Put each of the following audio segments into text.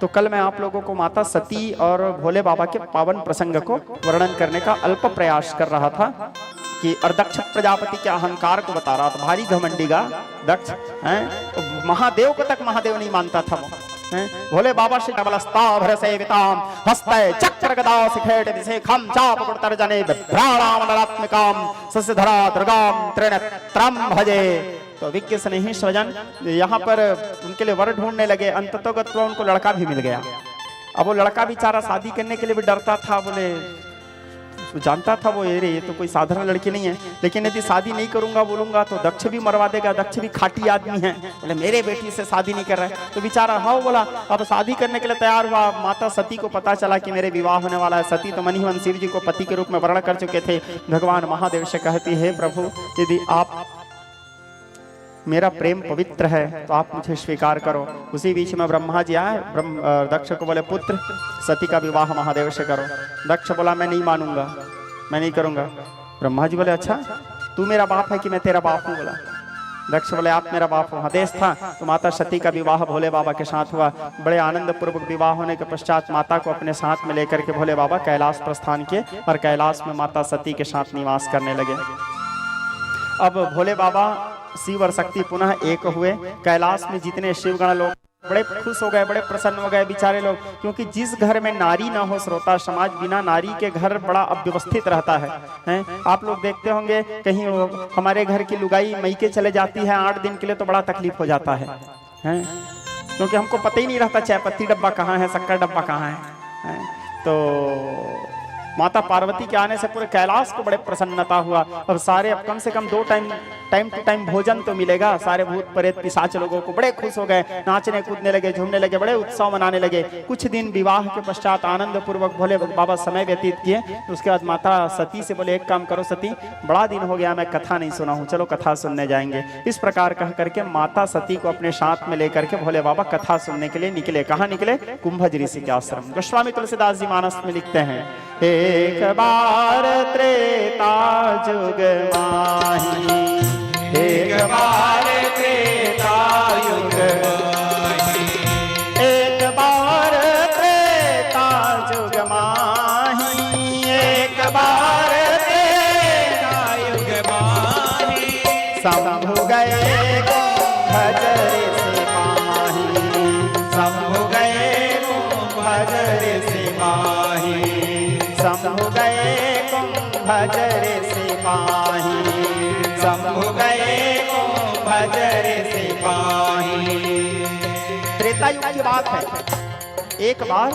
तो कल मैं आप लोगों को माता सती और भोले बाबा के पावन प्रसंग को वर्णन करने का अल्प प्रयास कर रहा था कि और दक्ष प्रजापति के अहंकार को बता रहा था। भारी घमंडी का दक्ष है, तो महादेव को तक महादेव नहीं मानता था वो। भोले बाबा श्री डबलस्ताभर सेविताम हस्तय चक्र गदा शिखेट विशेखम चाप तर्जने बिभ्राणाम नरात्मिकाम सस्यधरा दुर्गाम त्रिनेत्रम भजे। तो विज्ञ स्नेही स्वजन यहाँ पर उनके लिए वर ढूंढने लगे। अंततोगत उनको लड़का भी मिल गया। अब वो लड़का बेचारा शादी करने के लिए भी डरता था। बोले जानता था वो ये तो कोई साधारण लड़की नहीं है, लेकिन यदि शादी नहीं करूंगा बोलूंगा तो दक्ष भी मरवा देगा। दक्ष भी खाटी आदमी है, बोले मेरे बेटी से शादी नहीं कर रहा है। तो बेचारा हाँ बोला, अब शादी करने के लिए तैयार हुआ। माता सती को पता चला कि मेरे विवाह होने वाला है। सती तो मणिवन शिव जी को पति के रूप में वर्ण कर चुके थे। भगवान महादेव से कहती है प्रभु यदि आप मेरा प्रेम पवित्र है तो आप मुझे स्वीकार करो। उसी बीच में ब्रह्मा जी आए, दक्ष को बोले पुत्र सती का विवाह महादेव से करो। दक्ष बोला मैं नहीं मानूंगा, मैं नहीं करूंगा। ब्रह्मा जी बोले अच्छा तू मेरा बाप है कि मैं तेरा बाप हूँ? बोला दक्ष बोले आप मेरा बाप हो। आदेश था तो माता सती का विवाह भोले बाबा के साथ हुआ। बड़े आनंद पूर्वक विवाह होने के पश्चात माता को अपने साथ में लेकर के भोले बाबा कैलाश प्रस्थान किए और कैलाश में माता सती के साथ निवास करने लगे। अब भोले बाबा शिव और शक्ति पुनः एक हुए। कैलाश में जितने शिवगण लोग बड़े खुश हो गए, बड़े प्रसन्न हो गए बेचारे लोग, क्योंकि जिस घर में नारी ना हो श्रोता समाज, बिना नारी के घर बड़ा अव्यवस्थित रहता है। आप लोग देखते होंगे कहीं हमारे घर की लुगाई मैके चले जाती है 8 दिन के लिए तो बड़ा तकलीफ हो जाता है, क्योंकि हमको पता ही नहीं रहता चाय पत्ती डब्बा कहाँ है, शक्कर डब्बा कहाँ है। तो माता पार्वती के आने से पूरे कैलाश को बड़े प्रसन्नता हुआ। अब सारे अब कम से कम 2 टाइम टू टाइम भोजन तो मिलेगा। सारे भूत प्रेत पिशाच लोगों को बड़े खुश हो गए, नाचने कूदने लगे, झूमने लगे, बड़े उत्सव मनाने लगे। कुछ दिन विवाह के पश्चात आनंद पूर्वक भोले बाबा समय व्यतीत किए। उसके बाद माता सती से बोले एक काम करो सती, बड़ा दिन हो गया मैं कथा नहीं सुना हूँ, चलो कथा सुनने जाएंगे। इस प्रकार कह करके माता सती को अपने साथ में लेकर के भोले बाबा कथा सुनने के लिए निकले। कहाँ निकले? कुंभज ऋषि के आश्रम। गोस्वामी तुलसीदास जी मानस में लिखते हैं एक बार त्रेता जुग माही, एक बार त्रेता युग माही, एक बार त्रेता जुग माही, एक बार त्रेता युग माही। शंभु गए कुंभज ऋषि माही, शंभु गए कुंभज ऋषि माही, शंभु गए कुंभज ऋषि माही, शंभु गए कुंभज ऋषि माही। त्रेता युग की बात है। एक बार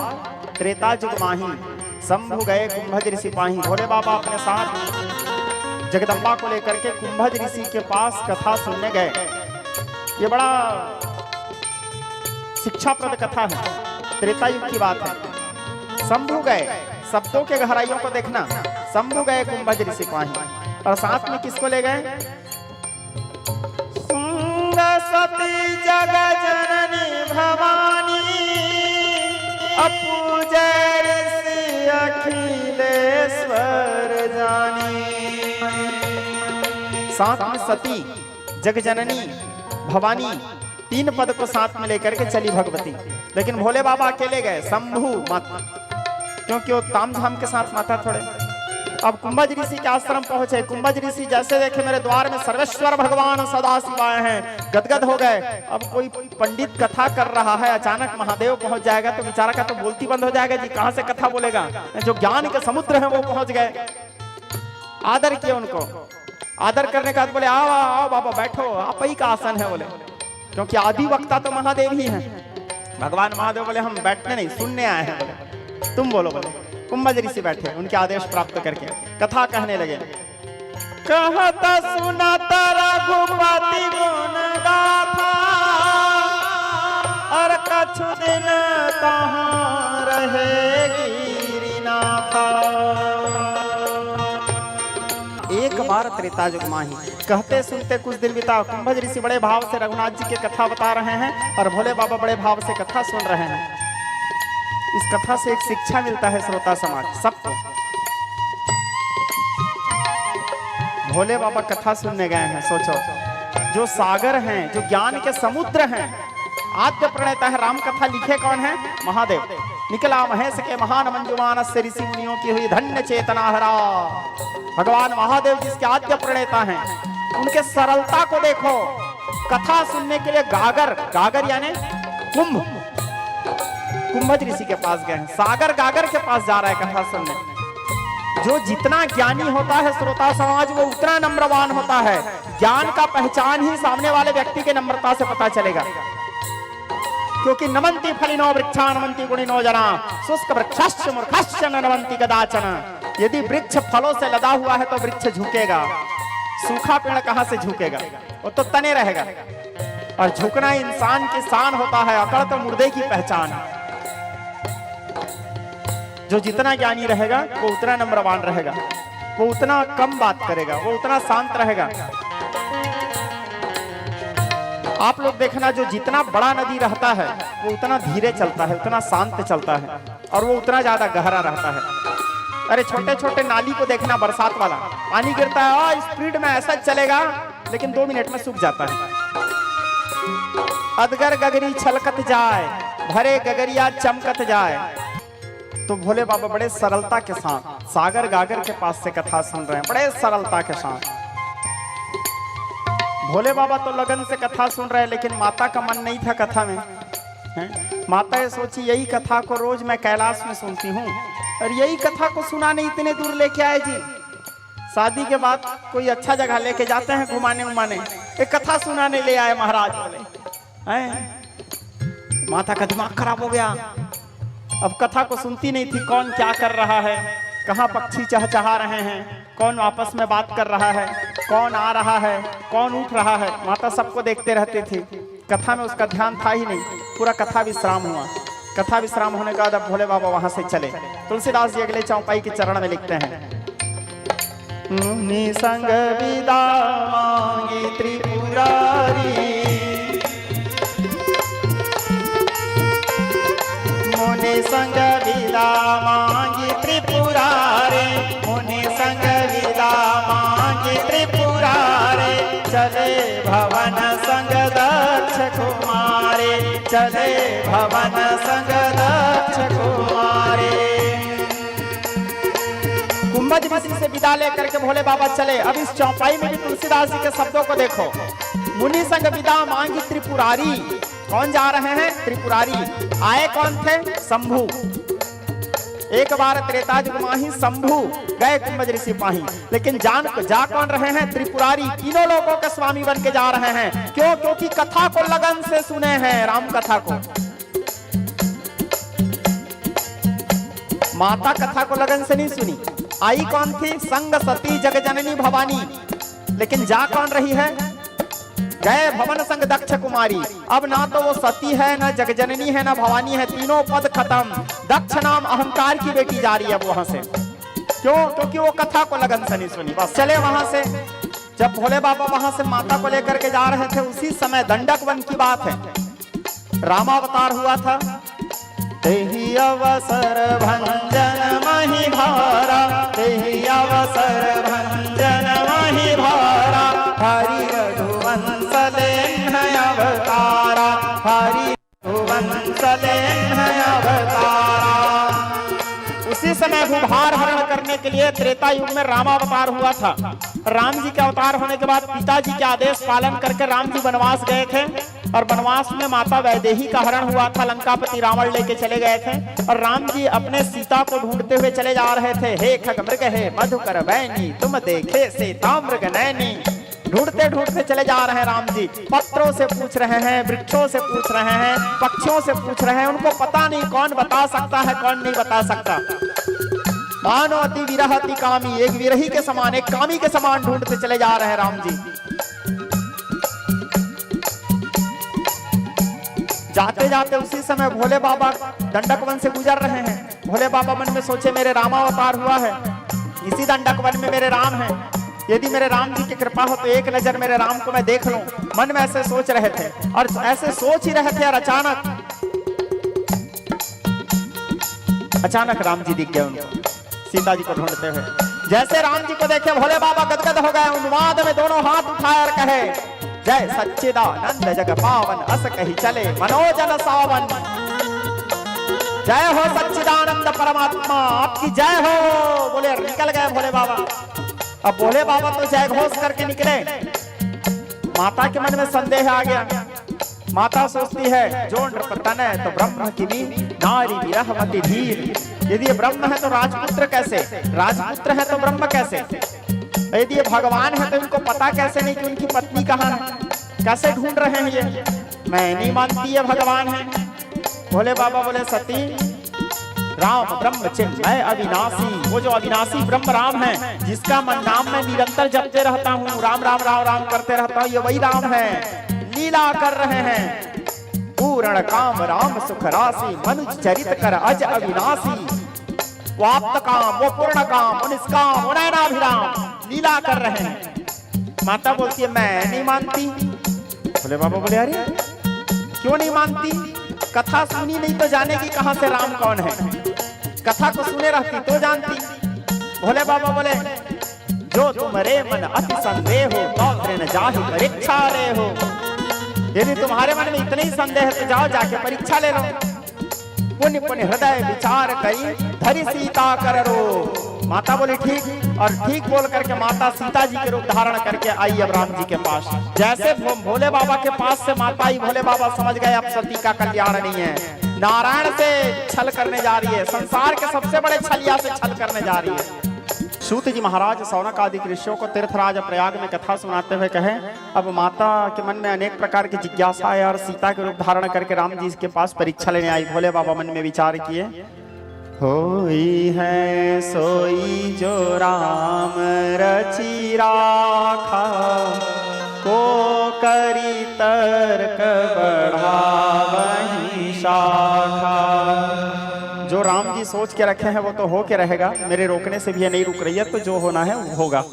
त्रेता युग माही, शंभु गए कुंभज ऋषि माही। भोले बाबा अपने साथ जगदम्बा को लेकर के कुंभज ऋषि के पास कथा सुनने गए। ये बड़ा शिक्षाप्रद कथा है, त्रेता युग की बात है। शंभु गए, शब्दों के गहराइयों को देखना। शंभु गए कुंभज ऋषि माही, और साथ में किसको ले गए? सती जग जननी भवानी, अपूजय ऋषि अखिलेश्वर जानी। साथ में सती जग जननी भवानी 3 पद को साथ में लेकर के चली भगवती। लेकिन भोले बाबा अकेले गए, शंभु मत, क्योंकि वो तामझाम के साथ माता थोड़े। अब कुंभज ऋषि के आश्रम पहुंचे। कुंभज ऋषि जैसे देखे मेरे द्वार में सर्वेश्वर भगवान सदा शिव आए हैं, गदगद हो गए। अब कोई पंडित कथा कर रहा है, अचानक महादेव पहुंच जाएगा तो बेचारा का तो बोलती बंद हो जाएगा जी, कहां से कथा बोलेगा। जो ज्ञान के समुद्र है वो पहुंच गए। आदर किए उनको। आदर करने के बाद बोले आओ आओ बाबा बैठो, आप ही का आसन है। बोले क्योंकि आदि वक्ता तो महादेव ही है। भगवान महादेव बोले हम बैठने नहीं सुनने आए हैं। बोले तुम बोलो। बोले कुंभज ऋषि बैठे, उनके आदेश प्राप्त करके कथा कहने लगे। कहता सुनाता रघुपति गुण गाथा, और कछु दिन कहाँ रहेगी गिरिनाथा। एक बार त्रेता युग माही, कहते सुनते कुछ दिन बिता। कुंभज ऋषि बड़े भाव से रघुनाथ जी के कथा बता रहे हैं और भोले बाबा बड़े भाव से कथा सुन रहे हैं। इस कथा से एक शिक्षा मिलता है श्रोता समाज सबको। भोले बाबा कथा सुनने गए हैं। सोचो जो सागर हैं, जो ज्ञान के समुद्र हैं, आद्य प्रणेता है। राम कथा लिखे कौन है? महादेव। निकला महेश के महान मंजुमान से ऋषि मुनियों की हुई धन्य चेतना हरा। भगवान महादेव जिसके आद्य प्रणेता हैं, उनके सरलता को देखो। कथा सुनने के लिए गागर, गागर यानी कुंभ, कुंभज ऋषि के पास गए हैं। सागर गागर के पास जा रहा है कथा सुनने। जो जितना ज्ञानी होता है श्रोता समाज, वो उतना नम्रवान होता है। ज्ञान का पहचान ही सामने वाले व्यक्ति के नम्रता से पता चलेगा। क्योंकि नमंती फलिनो वृक्षा नमंती गुणिनो जना शुष्क वृक्षश्च मूर्खश्च न नमंती कदाचन। यदि वृक्ष फलों से लदा हुआ है तो वृक्ष झुकेगा, सूखा पेड़ कहां से झुकेगा? वो तो तने रहेगा। और झुकना इंसान की शान होता है, अकड़ तो मुर्दे की पहचान है। जो जितना ज्ञानी रहेगा वो उतना नम्रवान रहेगा, वो उतना कम बात करेगा, वो उतना शांत रहेगा। आप लोग देखना, जो जितना बड़ा नदी रहता है वो उतना धीरे चलता है, उतना शांत चलता है, और वो उतना ज्यादा गहरा रहता है। अरे छोटे छोटे नाली को देखना, बरसात वाला पानी गिरता है और स्पीड में ऐसा चलेगा, लेकिन 2 मिनट में सूख जाता है। अदगर गगरी छलकत जाए, भरे गगरिया चमकत जाए। तो भोले बाबा बड़े सरलता के साथ सागर गागर के पास से कथा सुन रहे हैं, बड़े सरलता के साथ। भोले बाबा तो लगन से कथा सुन रहे हैं, लेकिन माता का मन नहीं था कथा में। माता ये सोची, यही कथा को रोज मैं कैलाश में सुनती हूँ, और यही कथा को सुनाने इतने दूर लेके आए जी। शादी के बाद कोई अच्छा जगह लेके जाते हैं घुमाने उमाने, एक कथा सुनाने ले आए महाराज बोले। माता का दिमाग खराब हो गया। अब कथा को सुनती नहीं थी, कौन क्या कर रहा है, कहाँ पक्षी चहचहा रहे हैं, कौन आपस में बात कर रहा है, कौन आ रहा है, कौन उठ रहा है। माता सबको देखते रहती थी, कथा में उसका ध्यान था ही नहीं। पूरा कथा विश्राम हुआ। कथा विश्राम होने के बाद अब भोले बाबा वहां से चले। तुलसीदास जी अगले चौपाई के चरण में लिखते हैं, मुनि संग विदा मांगी त्रिपुरारी, मुनि संग विदा मांगी त्रिपुरारी, मुनि संग विदा मांगी त्रिपुरारी। चले भवन संग दक्ष कुमारे, चले भवन संग दक्ष कुमारे। कुंभज ऋषि से विदा लेकर के भोले बाबा चले। अब इस चौपाई में भी तुलसीदास जी के शब्दों को देखो, मुनि संग विदा मांगी त्रिपुरारी। कौन जा रहे हैं? त्रिपुरारी। आए कौन थे? शंभु। एक बार त्रेता युग माही शंभु गए कुंभज ऋषि पाही, लेकिन जा कौन रहे हैं? त्रिपुरारी। तीनों लोगों के स्वामी बन के जा रहे हैं। क्यों? क्योंकि कथा को लगन से सुने हैं, राम कथा को। माता कथा को लगन से नहीं सुनी। आई कौन थी? संग सती जगजननी भवानी। लेकिन जा कौन रही है? गए भवन संग दक्ष कुमारी। अब ना तो वो सती है, ना जगजननी है, ना भवानी है, तीनों पद खत्म। दक्ष नाम अहंकार की बेटी जा रही है वहां से। क्यों? क्योंकि वो कथा को लगन से नहीं सुनी, बस चले वहां से। जब भोले बाबा वहां से माता को लेकर के जा रहे थे, उसी समय दंडक वन की बात है, रामावतार हुआ था। तेहि अवसर भंजन मही भारा, तेहि अवसर भंजन मही भारा। हरि रघुवंश लेन अवतारा, हरि रघुवंश लेन अवतारा। उसी समय भूभार हरण करने के लिए त्रेता युग में रामावतार हुआ था। राम जी के अवतार होने के बाद पिताजी के आदेश पालन करके राम जी वनवास गए थे, और वनवास में माता वैदेही का हरण हुआ था। लंकापति रावण लेके चले गए थे, और राम जी अपने सीता को ढूंढते हुए चले जा रहे थे। हे खग मृग हे मधुकर वैनी, तुम देखे सीता मृग नैनी। ढूंढते ढूंढते चले जा रहे हैं राम जी। पत्रों से पूछ रहे हैं, वृक्षों से पूछ रहे हैं, पक्षियों से पूछ रहे हैं। उनको पता नहीं कौन बता सकता है, कौन नहीं बता सकता। मानो अति विरह अति कामी, एक विरही के समान, एक कामी के समान ढूंढते चले जा रहे हैं राम जी। जाते जाते उसी समय भोले बाबा दंडक वन से गुजर रहे हैं। भोले बाबा मन में सोचे, मेरे रामावतार हुआ है, इसी दंडक वन में मेरे राम हैं। यदि मेरे राम जी की कृपा हो तो एक नजर मेरे राम को मैं देख लूं। मन में ऐसे सोच रहे थे, और ऐसे सोच ही रहे थे, और अचानक राम जी दिख गए उनको, सीता जी को ढूंढते हुए। जैसे राम जी को देखे भोले बाबा गदगद हो गए। उन्माद में दोनों हाथ उठाए और कहे, जय सच्चिदानंद जग पावन अस कही चले मनोजन सावन। जय हो सच्चिदानंद परमात्मा, आपकी जय हो। बोले निकल गए भोले बाबा। अब भोले बाबा तो जय घोष करके निकले। माता के मन में संदेह आ गया। माता सोचती है जो नृपतन है तो ब्रह्म किमी नारी विरहमति धीर। यदि ये ब्रह्म है तो राजपुत्र कैसे, राजपुत्र है तो ब्रह्म कैसे, यदि ये भगवान है तो इनको पता कैसे नहीं कि उनकी पत्नी कहाँ है, कैसे ढूंढ रहे हैं ये। मैं नहीं मानती ये भगवान है। भोले बाबा बोले सती राम ब्रह्म चिन्मय अविनाशी, वो जो अविनाशी ब्रह्म राम है जिसका मन नाम मैं निरंतर जपते रहता हूँ, राम राम राम राम करते रहता हूँ, ये वही राम है। लीला कर रहे हैं पूर्ण काम राम सुख राशि, मनुज चरित कर अज अविनाशी। वो आप्त काम, वो पूर्ण काम, वो निष्काम, वो नयनाभिराम, लीला कर रहे हैं। माता बोलती है मैं नहीं मानती। भोले बाबा बोले अरे क्यों नहीं मानती, कथा सुनी नहीं तो जानेगी कहां से राम कौन है, कथा को सुने रहती तो जानती। भोले बाबा बोले जो तुम्हारे मन अति संदेह हो तो न जाहि परीक्षा रे हो। यदि तुम्हारे मन में इतने ही संदेह है तो जाओ जाके परीक्षा ले लो। पुण्य पुण्य हृदय विचार करी धरी सीता कर रो। माता बोली ठीक, और ठीक बोल करके माता सीता जी के रूप धारण करके आई अब राम जी के पास। जैसे भोले बाबा के पास से माता आई, भोले बाबा समझ गए अब सती का कल्याण नहीं है, नारायण से छल करने जा रही है, संसार के सबसे बड़े छलिया से छल करने जा रही है। सूत जी महाराज सौनक आदि ऋषियों को तीर्थराज प्रयाग में कथा सुनाते हुए कहे अब माता के मन में अनेक प्रकार की जिज्ञासा है और सीता के रूप धारण करके राम जी के पास परीक्षा लेने आई। भोले बाबा मन में विचार किए होई है सोई जो राम रची राखा, को करी तर्क बढ़ावहि शाखा। जो राम जी सोच के रखे हैं वो तो हो के रहेगा, मेरे रोकने से भी ये नहीं रुक रही है, तो जो होना है वो होगा।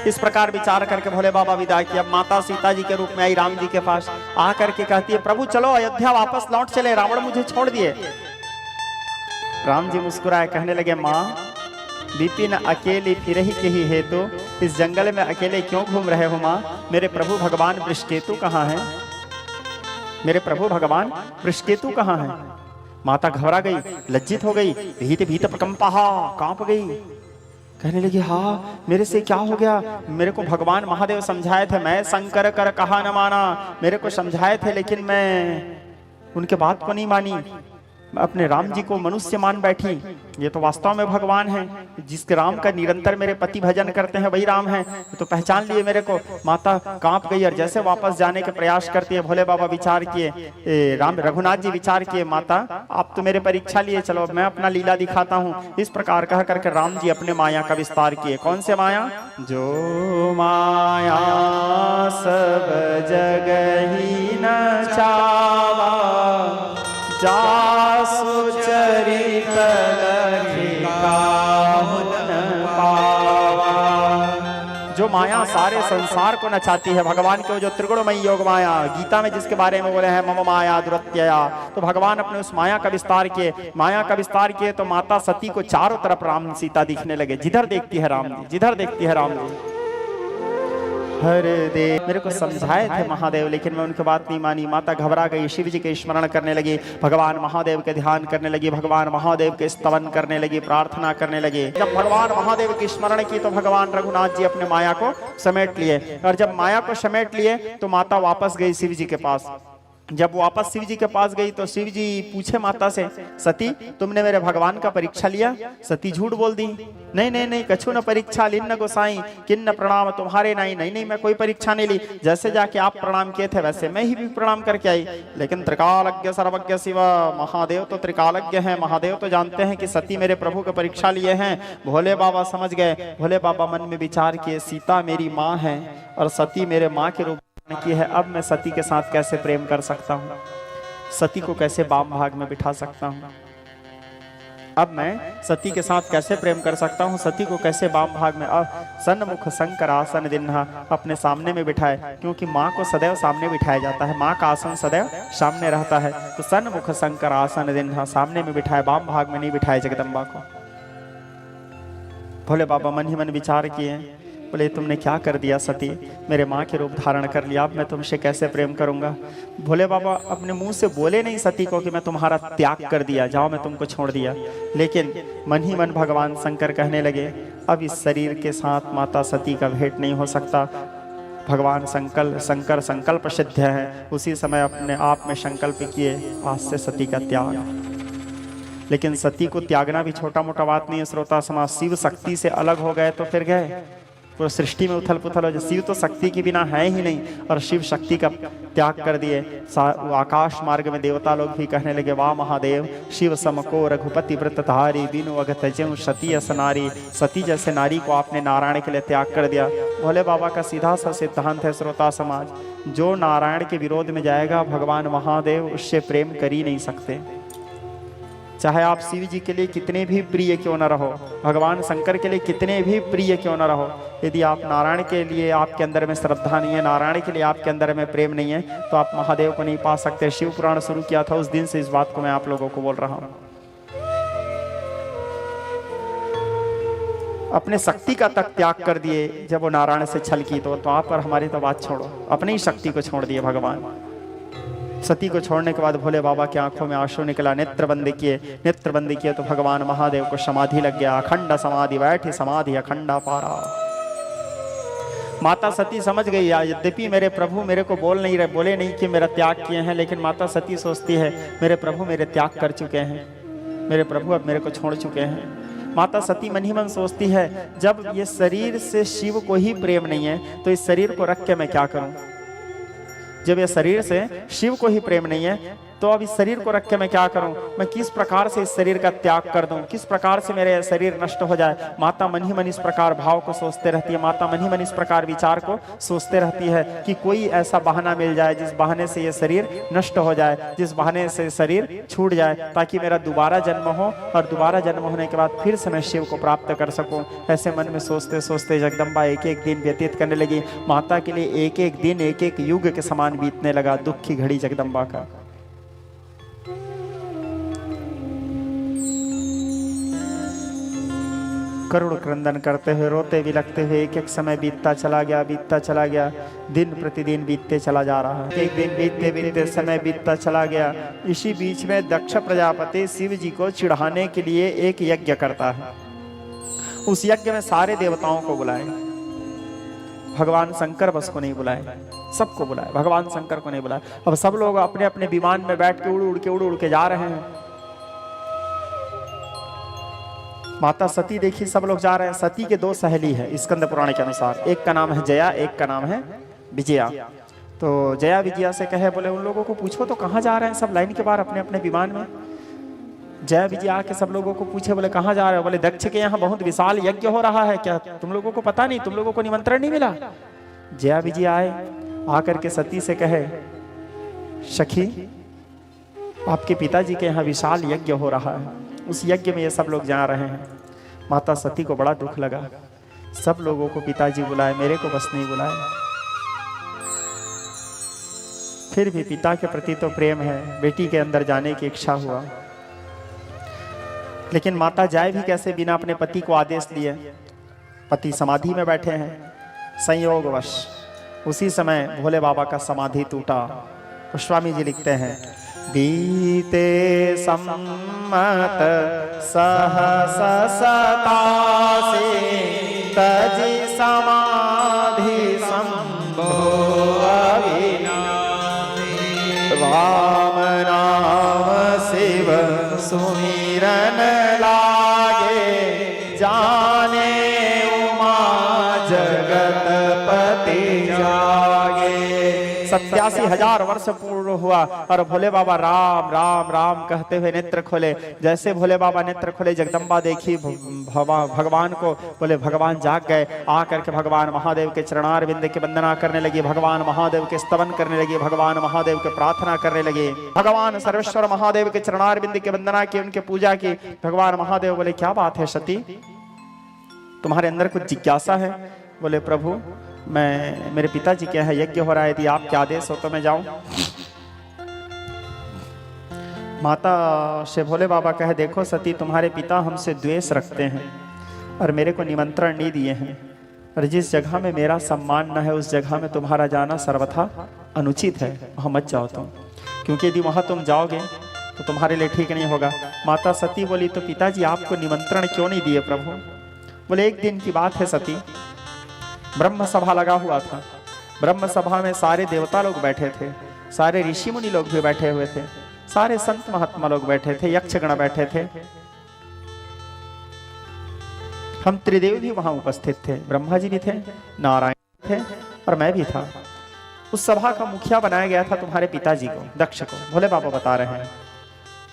इस प्रकार विचार करके भोले बाबा विदा किया। माता सीता जी के रूप में आई राम जी के पास, आ करके कहती है प्रभु चलो अयोध्या वापस लौट चले, रावण मुझे छोड़ दिए। राम जी मुस्कुराए, कहने लगे माँ विपिन अकेली फिर ही के ही हेतु इस जंगल में अकेले क्यों घूम रहे हो माँ, मेरे प्रभु भगवान वृषकेतु कहाँ है, मेरे प्रभु भगवान वृषकेतु कहाँ है। माता घबरा गई, लज्जित हो गई, भीत भीत प्रकंपहा, कांप गई। कहने लगी हाँ मेरे से क्या हो गया, मेरे को भगवान महादेव समझाए थे, मैं शंकर कर कहा न माना, मेरे को समझाए थे लेकिन मैं उनके बात को नहीं मानी, अपने राम जी को मनुष्य मान बैठी। ये तो वास्तव में भगवान है, जिसके राम का निरंतर मेरे पति भजन करते हैं वही राम है, तो पहचान लिए मेरे को। माता कांप गई और जैसे वापस जाने के प्रयास करती है। भोले बाबा विचार किए, राम रघुनाथ जी विचार किए माता आप तो मेरे परीक्षा लिए, चलो मैं अपना लीला दिखाता हूँ। इस प्रकार कह करके राम जी अपने माया का विस्तार किए। कौन से माया, जो माया सब जग ही न चावा, जासु चरित पावा। जो माया सारे संसार को नचाती है, भगवान के जो त्रिगुणमयी योग माया, गीता में जिसके बारे में बोले हैं मम माया दुरत्यया, तो भगवान अपने उस माया का विस्तार किए। माया का विस्तार किए तो माता सती को चारों तरफ राम सीता दिखने लगे, जिधर देखती है राम जी, जिधर देखती है राम जी। हर देव मेरे को समझाए थे महादेव, लेकिन मैं उनकी बात नहीं मानी। माता घबरा गई, शिव जी के स्मरण करने लगी, भगवान महादेव के ध्यान करने लगी, भगवान महादेव के स्तवन करने लगी, प्रार्थना करने लगी। जब भगवान महादेव की स्मरण की तो भगवान रघुनाथ जी अपने माया को समेट लिए, और जब माया को समेट लिए तो माता वापस गई शिव जी के पास। जब वापस शिव जी के पास गई तो शिव जी पूछे माता से, सती तुमने मेरे भगवान का परीक्षा लिया? सती झूठ बोल दी, नहीं नहीं नहीं, कछु न परीक्षा लिन्न गोसाई किन्न प्रणाम तुम्हारे नहीं, नहीं नहीं मैं कोई परीक्षा नहीं ली, जैसे जाके आप प्रणाम किए थे वैसे मैं ही भी प्रणाम करके आई। लेकिन त्रिकालज्ञ सर्वज्ञ शिव, महादेव तो त्रिकालज्ञ है, महादेव तो जानते हैं कि सती मेरे प्रभु के परीक्षा लिए हैं। भोले बाबा समझ गए। भोले बाबा मन में विचार किए, सीता मेरी माँ है और सती मेरे माँ के रूप की है, अब मैं सती के साथ कैसे प्रेम कर सकता हूँ, सती को कैसे वाम भाग में बिठा सकता हूँ, अब मैं सती के साथ कैसे प्रेम कर सकता हूँ, सती को कैसे वाम भाग में। अब सन्मुख शंकर आसन दिन्हा, अपने सामने में बिठाए, क्योंकि माँ को सदैव सामने बिठाया जाता है, माँ का आसन सदैव सामने रहता है, तो सन्मुख शंकर आसन दिन्हा, सामने में बिठाए, वाम भाग में नहीं बिठाए जगदम्बा को। भोले बाबा मन ही मन विचार किए, बोले तुमने क्या कर दिया सती, मेरे माँ के रूप धारण कर लिया, अब मैं तुमसे कैसे प्रेम करूंगा। भोले बाबा अपने मुंह से बोले नहीं सती को कि मैं तुम्हारा त्याग कर दिया, जाओ मैं तुमको छोड़ दिया, लेकिन मन ही मन भगवान शंकर कहने लगे अब इस शरीर के साथ माता सती का भेंट नहीं हो सकता। भगवान शंकर संकल्प सिद्ध है, उसी समय अपने आप में संकल्प किए आज से सती का त्याग। लेकिन सती को त्यागना भी छोटा मोटा बात नहीं है श्रोता समाज। शिव शक्ति से अलग हो गए तो फिर गए, पूरी सृष्टि में उथल पुथल हो जाए। शिव तो शक्ति के बिना है ही नहीं, और शिव शक्ति का त्याग कर दिए। आकाश मार्ग में देवता लोग भी कहने लगे वाह महादेव, शिव समको रघुपति व्रतधारी, बिनु अगत जयं सती अस नारी। सती जैसे नारी को आपने नारायण के लिए त्याग कर दिया। भोले बाबा का सीधा सा सिद्धांत है श्रोता समाज, जो नारायण के विरोध में जाएगा भगवान महादेव उससे प्रेम कर ही नहीं सकते। चाहे आप शिव जी के लिए कितने भी प्रिय क्यों न रहो, भगवान शंकर के लिए कितने भी प्रिय क्यों न रहो, यदि आप नारायण के लिए आपके अंदर में श्रद्धा नहीं है, नारायण के लिए आपके अंदर में प्रेम नहीं है, तो आप महादेव को नहीं पा सकते। शिव पुराण शुरू किया था उस दिन से इस बात को मैं आप लोगों को बोल रहा हूं। अपने शक्ति का तक त्याग कर दिए जब वो नारायण से छल की, तो आप और हमारी तो बात छोड़ो, अपनी ही शक्ति को छोड़ दिए भगवान। सती को छोड़ने के बाद भोले बाबा की आंखों में आंसू निकला, नेत्र बंद किए तो भगवान महादेव को समाधि लग गया। अखंड समाधि, बैठी समाधि अखंडा पारा। माता सती समझ गई, यद्यपि मेरे प्रभु मेरे को बोले नहीं कि मेरा त्याग किए हैं, लेकिन माता सती सोचती है मेरे प्रभु मेरे त्याग कर चुके हैं, मेरे प्रभु अब मेरे को छोड़ चुके हैं। माता सती मन ही मन सोचती है जब ये शरीर से शिव को ही प्रेम नहीं है तो इस शरीर को रख के मैं क्या करूं। जब ये शरीर से शिव को ही प्रेम नहीं है तो अब इस शरीर को रख के मैं क्या करूं, मैं किस प्रकार से इस शरीर का त्याग कर दूं, किस प्रकार से मेरे शरीर नष्ट हो जाए। माता मन ही मन इस प्रकार भाव को सोचते रहती है, माता मन ही मन इस प्रकार विचार को सोचते रहती है कि कोई ऐसा बहाना मिल जाए जिस बहाने से ये शरीर नष्ट हो जाए, जिस बहाने से शरीर छूट जाए, ताकि मेरा दोबारा जन्म हो और दोबारा जन्म होने के बाद फिर से मैं शिव को प्राप्त कर सकूं। ऐसे मन में सोचते सोचते जगदम्बा एक एक दिन व्यतीत करने लगी। माता के लिए एक एक दिन एक एक युग के समान बीतने लगा। दुख की घड़ी जगदम्बा का। करुण क्रंदन करते हुए, रोते बिलखते हुए एक एक समय बीतता चला गया, दिन प्रतिदिन बीतते चला जा रहा है। एक दिन बीतते बीतते समय बीतता चला गया। इसी बीच में दक्ष प्रजापति शिव जी को चिढ़ाने के लिए एक यज्ञ करता है। उस यज्ञ में सारे देवताओं को बुलाए, भगवान शंकर बस को नहीं बुलाए, सबको बुलाए, भगवान शंकर को नहीं बुलाए। अब सब लोग अपने अपने विमान में बैठ के उड़ उड़ के जा रहे हैं। माता सती देखी सब लोग जा रहे हैं। सती के दो सहेली है स्कंद पुराण के अनुसार, एक का नाम है जया, एक का नाम है विजया। तो जया विजया से कहे बोले उन लोगों को पूछो तो कहाँ जा रहे हैं, सब लाइन के बाहर अपने अपने विमान में। जया विजया आके सब लोगों को पूछे बोले कहाँ जा रहे हो, बोले दक्ष के यहाँ बहुत विशाल यज्ञ हो रहा है, क्या तुम लोगों को पता नहीं, तुम लोगों को निमंत्रण नहीं मिला। जया विजया आए, आकर के सती से कहे सखी आपके पिताजी के यहाँ विशाल यज्ञ हो रहा है, उस यज्ञ में ये सब लोग जा रहे हैं। माता सती को बड़ा दुख लगा, सब लोगों को पिताजी बुलाए, मेरे को बस नहीं बुलाए। फिर भी पिता के प्रति तो प्रेम है, बेटी के अंदर जाने की इच्छा हुआ, लेकिन माता जाए भी कैसे बिना अपने पति को आदेश दिए। पति समाधि में बैठे हैं, संयोगवश उसी समय भोले बाबा का समाधि टूटा। गोस्वामी जी लिखते हैं बीते सम्मत सहस सतासी, तजि समाधि संभो अविनाशी। राम नाम शिव सुमिरन लागे, जाने उमा जगत पति जागे। 87,000 वर्ष पूर्ण हुआ और भोले बाबा राम राम राम कहते हुए नेत्र खोले। जैसे भोले बाबा नेत्र खोले, जगदम्बा देखी भगवान को, बोले भगवान जाग गए। आकर के भगवान महादेव के चरणार बिंद की वंदना करने लगी, भगवान महादेव के स्तवन करने लगी, भगवान महादेव के प्रार्थना करने लगे। भगवान सर्वेश्वर महादेव के चरणार बिंद की वंदना की, उनके पूजा की। भगवान महादेव बोले क्या बात है सती, तुम्हारे अंदर कुछ जिज्ञासा है? बोले प्रभु मेरे पिताजी क्या है यज्ञ हो रहा है, यदि आपके आदेश हो तो मैं जाऊं। माता से भोले बाबा कहे देखो सती, तुम्हारे पिता हमसे द्वेष रखते हैं और मेरे को निमंत्रण नहीं दिए हैं, और जिस जगह में मेरा सम्मान न है उस जगह में तुम्हारा जाना सर्वथा अनुचित है, वहाँ मत जाओ तुम, क्योंकि यदि वहाँ तुम जाओगे तो तुम्हारे लिए ठीक नहीं होगा। माता सती बोली तो पिताजी आपको निमंत्रण क्यों नहीं दिए प्रभु? बोले एक दिन की बात है सती, ब्रह्म सभा लगा हुआ था। ब्रह्म सभा में सारे देवता लोग बैठे थे, सारे ऋषि मुनि लोग भी बैठे हुए थे, सारे संत महात्मा लोग बैठे थे, यक्षगण बैठे थे, हम त्रिदेव भी वहां उपस्थित थे, ब्रह्मा जी भी थे, नारायण थे और मैं भी था। उस सभा का मुखिया बनाया गया था तुम्हारे पिताजी को, दक्ष को, भोले बाबा बता रहे हैं।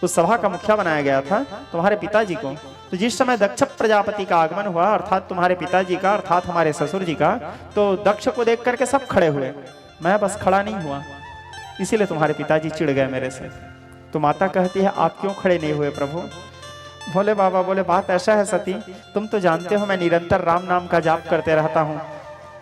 उस सभा का मुखिया बनाया गया था तुम्हारे पिताजी को। तो जिस समय दक्ष प्रजापति का आगमन हुआ, अर्थात तुम्हारे पिताजी का, अर्थात हमारे ससुर जी का, तो दक्ष को देख करके सब खड़े हुए, मैं बस खड़ा नहीं हुआ, इसीलिए तुम्हारे पिताजी चिढ़ गए मेरे से। तो माता कहती है आप क्यों खड़े नहीं हुए प्रभु? भोले बाबा बोले बात ऐसा है सती, तुम तो जानते हो मैं निरंतर राम नाम का जाप करते रहता हूँ।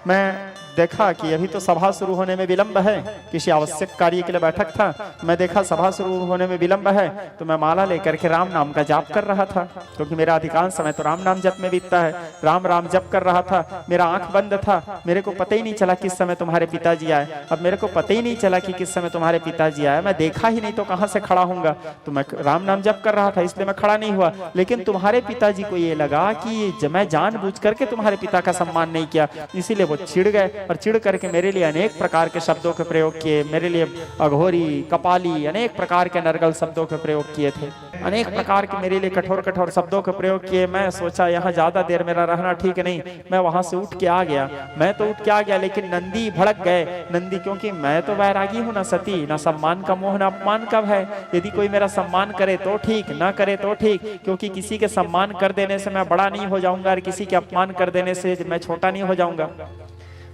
मैं देखा कि अभी तो सभा शुरू होने में विलंब है, किसी आवश्यक कार्य के लिए बैठक था, मैं देखा सभा शुरू होने में विलंब है, तो मैं माला लेकर के राम नाम का जाप कर रहा था, क्योंकि मेरा अधिकांश समय तो राम नाम जप में बीतता है। राम राम जप कर रहा था, मेरा आंख बंद था, मेरे को पता ही नहीं चला किस समय तुम्हारे पिताजी आए। अब मेरे को पता ही नहीं चला कि किस समय तुम्हारे पिताजी आए, मैं देखा ही नहीं तो कहाँ से खड़ा होऊंगा, तो मैं राम नाम जप कर रहा था इसलिए मैं खड़ा नहीं हुआ। लेकिन तुम्हारे पिताजी को ये लगा कि मैं जानबूझ करके तुम्हारे पिता का सम्मान नहीं किया, इसीलिए वो चिढ़ गए और चिढ़ करके मेरे लिए अनेक प्रकार के शब्दों के प्रयोग किए, मेरे लिए अघोरी, कपाली, अनेक प्रकार के नरगल शब्दों के प्रयोग किए थे, अनेक प्रकार के मेरे लिए कठोर कठोर शब्दों के प्रयोग किए। मैं सोचा यहाँ ज्यादा देर मेरा रहना ठीक नहीं, मैं वहां से उठ के आ गया। मैं तो उठ के आ गया, लेकिन नंदी भड़क गए। नंदी, क्योंकि मैं तो वैरागी हूँ ना सती, ना सम्मान का मोह ना अपमान का भय। यदि कोई मेरा सम्मान करे तो ठीक, ना करे तो ठीक, क्योंकि किसी के सम्मान कर देने से मैं बड़ा नहीं हो जाऊंगा और किसी के अपमान कर देने से मैं छोटा नहीं हो जाऊंगा।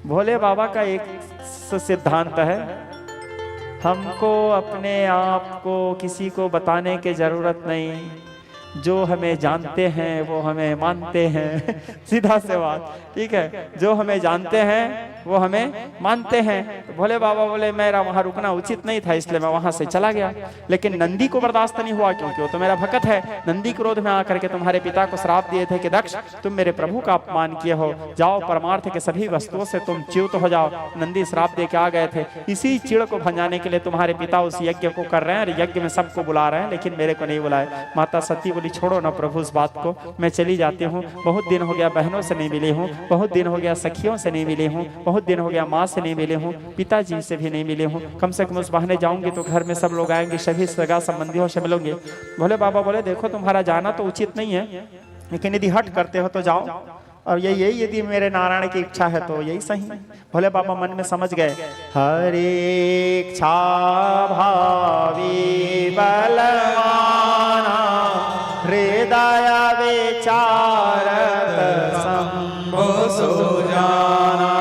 भोले बाबा का एक सिद्धांत है, हमको अपने आप को किसी को बताने की जरूरत नहीं, जो हमें जानते हैं वो हमें मानते हैं। सीधा से बात, ठीक है, जो हमें जानते हैं वो हमें मानते हैं। तो भोले बाबा बोले मेरा वहां रुकना उचित नहीं था, इसलिए मैं वहां से चला गया। लेकिन नंदी को बर्दाश्त नहीं हुआ, क्योंकि वो तो मेरा भक्त है। नंदी क्रोध में आकर के तुम्हारे पिता को श्राप दिए थे कि दक्ष तुम मेरे प्रभु का अपमान किए हो, जाओ परमार्थ के सभी वस्तुओं से तुम च्युत हो जाओ। नंदी श्राप दे के आ गए थे। इसी चिड़ को भंजाने के लिए तुम्हारे पिता उस यज्ञ को कर रहे हैं और यज्ञ में सबको बुला रहे हैं, लेकिन मेरे को नहीं बुलाए। माता सती बोली छोड़ो ना प्रभु उस बात को, मैं चली जाती हूँ। बहुत दिन हो गया बहनों से नहीं मिली हूँ, बहुत दिन हो गया सखियों से नहीं मिली हूँ, बहुत दिन हो गया माँ से नहीं मिले हूँ, पिताजी से भी नहीं मिले हूँ। कम से कम उस बहाने जाऊंगी तो घर में सब लोग आएंगे, सभी सगा संबंधियों से मिलोगे। भोले बाबा बोले देखो तुम्हारा जाना तो उचित नहीं है, लेकिन यदि हट करते हो तो जाओ, और यही यदि मेरे नारायण की इच्छा है तो यही सही। भोले बाबा मन में समझ गए, हरे इच्छा भावी बलवाना हृदय विचारत शंभो सुजाना।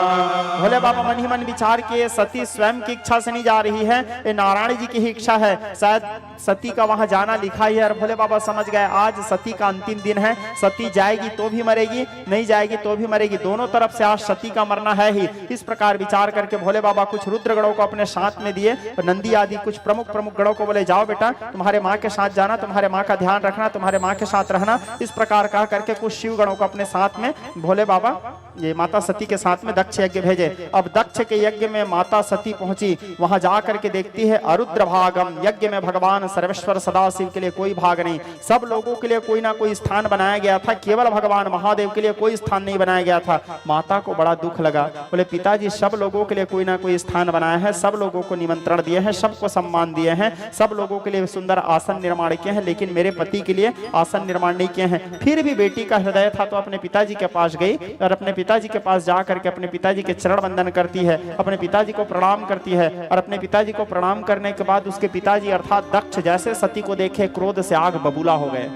भोले बाबा मन ही मन विचार किए, सती स्वयं की इच्छा से नहीं जा रही है, ये नारायण जी की ही इच्छा है, शायद सती का वहां जाना लिखा ही है। और भोले बाबा समझ गए आज सती का अंतिम दिन है, सती जाएगी तो भी मरेगी, नहीं जाएगी तो भी मरेगी, दोनों तरफ से आज सती का मरना है ही। इस प्रकार विचार करके भोले बाबा कुछ रुद्रगणों को अपने साथ में दिए और नंदी आदि कुछ प्रमुख गणों को बोले जाओ बेटा तुम्हारे माँ के साथ जाना, तुम्हारे माँ का ध्यान रखना, तुम्हारे माँ के साथ रहना। इस प्रकार कह करके कुछ शिव गणों को अपने साथ में भोले बाबा ये माता सती के साथ में दक्ष यज्ञ भेजे। अब दक्ष के यज्ञ में माता सती पहुंची, वहां जाकर के देखती है अरुद्र भागम, यज्ञ में भगवान सर्वेश्वर सदाशिव के लिए कोई भाग नहीं, सब लोगों के लिए कोई ना कोई स्थान बनाया गया था, केवल भगवान महादेव के लिए कोई स्थान नहीं बनाया गया था। माता को बड़ा दुख लगा, बोले पिताजी सब लोगों के लिए कोई ना कोई स्थान बनाया है, सब लोगों को निमंत्रण दिए हैं, सबको सम्मान दिए हैं, सब लोगों के लिए सुंदर आसन निर्माण किए हैं, लेकिन मेरे पति के लिए आसन निर्माण नहीं किए हैं। फिर भी बेटी का हृदय था तो अपने पिताजी के पास गई और अपने पिताजी के पास जा करके अपने पिताजी के चरण वंदन करती है, अपने पिताजी को प्रणाम करती है। और अपने पिताजी को प्रणाम करने के बाद उसके पिताजी अर्थात दक्ष जैसे सती को देखे क्रोध से आग बबूला हो गए।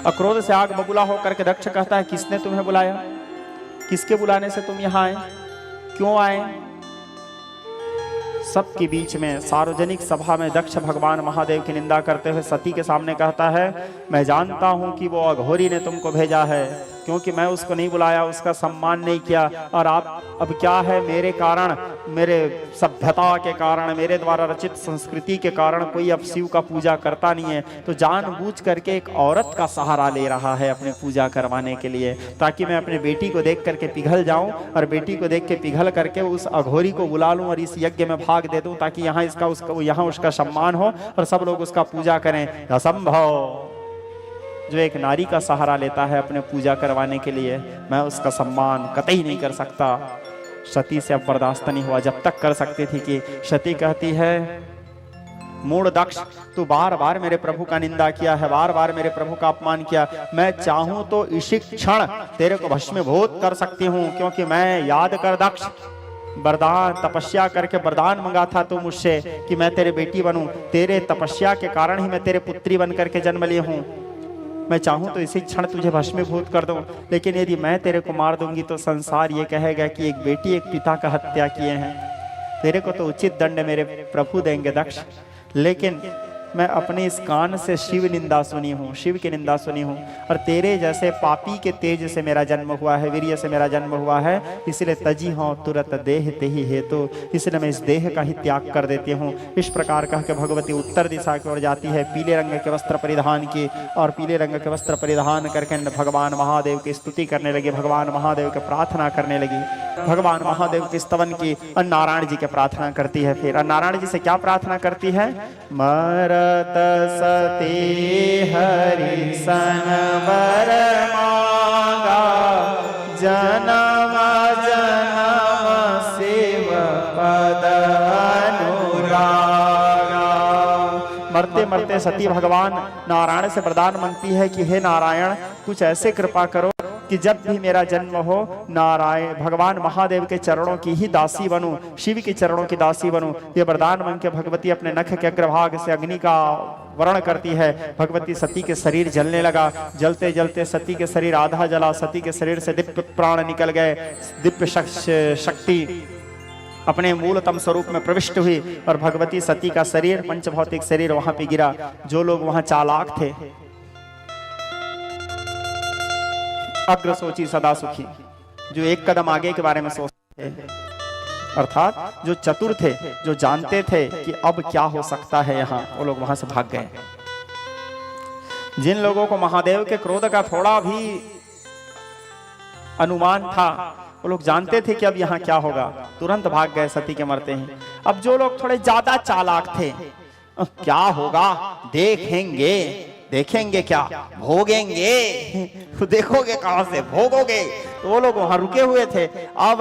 और क्रोध से आग बबूला होकर के दक्ष कहता है किसने तुम्हें बुलाया, किसके बुलाने से तुम यहाँ आए, क्यों आए? सबके बीच में सार्वजनिक सभा में दक्ष भगवान महादेव की निंदा करते हुए सती के सामने कहता है मैं जानता हूं कि वो अघोरी ने तुमको भेजा है, क्योंकि मैं उसको नहीं बुलाया, उसका सम्मान नहीं किया, और आप अब क्या है, मेरे कारण, मेरे सभ्यता के कारण, मेरे द्वारा रचित संस्कृति के कारण कोई अब शिव का पूजा करता नहीं है, तो जानबूझ करके एक औरत का सहारा ले रहा है अपनी पूजा करवाने के लिए, ताकि मैं अपने बेटी को देख करके पिघल जाऊं और बेटी को देख के पिघल करके उस अघोरी को बुला लूं और इस यज्ञ में भाग दे दूं, ताकि यहाँ इसका उसका यहाँ उसका सम्मान हो और सब लोग उसका पूजा करें। असंभव। जो एक नारी का सहारा लेता है अपने पूजा करवाने के लिए, मैं उसका सम्मान कतई नहीं कर सकता। सती से अब बर्दाश्त नहीं हुआ। जब तक कर सकती थी कि सती कहती है, मूढ़ दक्ष, तू बार बार मेरे प्रभु का निंदा किया है, बार बार मेरे प्रभु का अपमान किया, मैं चाहूं तो इसी क्षण तेरे को भस्मीभूत कर सकती हूं, क्योंकि मैं, याद कर दक्ष, वरदान तपस्या करके वरदान मंगा था तू मुझसे कि मैं तेरे बेटी बनूं, तेरे तपस्या के कारण ही मैं तेरे पुत्री बन करके जन्म ली हूं। मैं चाहूं तो इसी क्षण तुझे भस्मीभूत कर दूं, लेकिन यदि मैं तेरे को मार दूंगी तो संसार ये कहेगा कि एक बेटी एक पिता का हत्या किए हैं। तेरे को तो उचित दंड मेरे प्रभु देंगे दक्ष, लेकिन मैं अपने इस कान से शिव निंदा सुनी हूँ, शिव की निंदा सुनी हूँ, और तेरे जैसे पापी के तेज से मेरा जन्म हुआ है, वीर्य से मेरा जन्म हुआ है, इसलिए तजी हूँ तुरत देह ते ही हेतु, इसलिए मैं इस देह का ही त्याग कर देती हूँ। इस प्रकार कह के भगवती उत्तर दिशा की ओर जाती है, पीले रंग के वस्त्र परिधान की, और पीले रंग के वस्त्र परिधान करके भगवान महादेव की स्तुति करने लगी, भगवान महादेव की प्रार्थना करने लगी, भगवान महादेव के स्तवन की, और नारायण जी के प्रार्थना करती है। फिर नारायण जी से क्या प्रार्थना करती है? मरत सती हरि सन वर मांगा, जन्म जन्म शिव पद अनुरागा। मरते मरते सती भगवान नारायण से वरदान मांगती है कि हे नारायण, कुछ ऐसे कृपा करो कि जब भी मेरा जन्म हो, नारायण भगवान महादेव के चरणों की ही दासी बनूं, शिव के चरणों की दासी बनूं। ये वरदान मांग के भगवती अपने नख के अग्रभाग से अग्नि का वर्ण करती है। भगवती सती के शरीर जलने लगा, जलते जलते सती के शरीर आधा जला, सती के शरीर से दिव्य प्राण निकल गए, दिव्य शक्ति अपने मूलतम स्वरूप में प्रविष्ट हुई, और भगवती सती का शरीर, पंचभौतिक शरीर वहां पे गिरा। जो लोग वहां चालाक थे, अग्र सोची सदा सुखी, जो एक कदम आगे के बारे में सोचते थे, अर्थात जो चतुर थे, जो जानते थे कि अब क्या हो सकता है यहाँ, वो लोग वहां से भाग गए। जिन लोगों को महादेव के क्रोध का थोड़ा भी अनुमान था, वो लोग जानते थे कि अब यहाँ क्या होगा, तुरंत भाग गए सती के मरते ही। अब जो लोग थोड़े ज्यादा चालाक थे, क्या होगा देखेंगे, देखेंगे क्या, भोगेंगे, देखोगे कहां से भोगोगे, तो वो लोग वहां रुके हुए थे। अब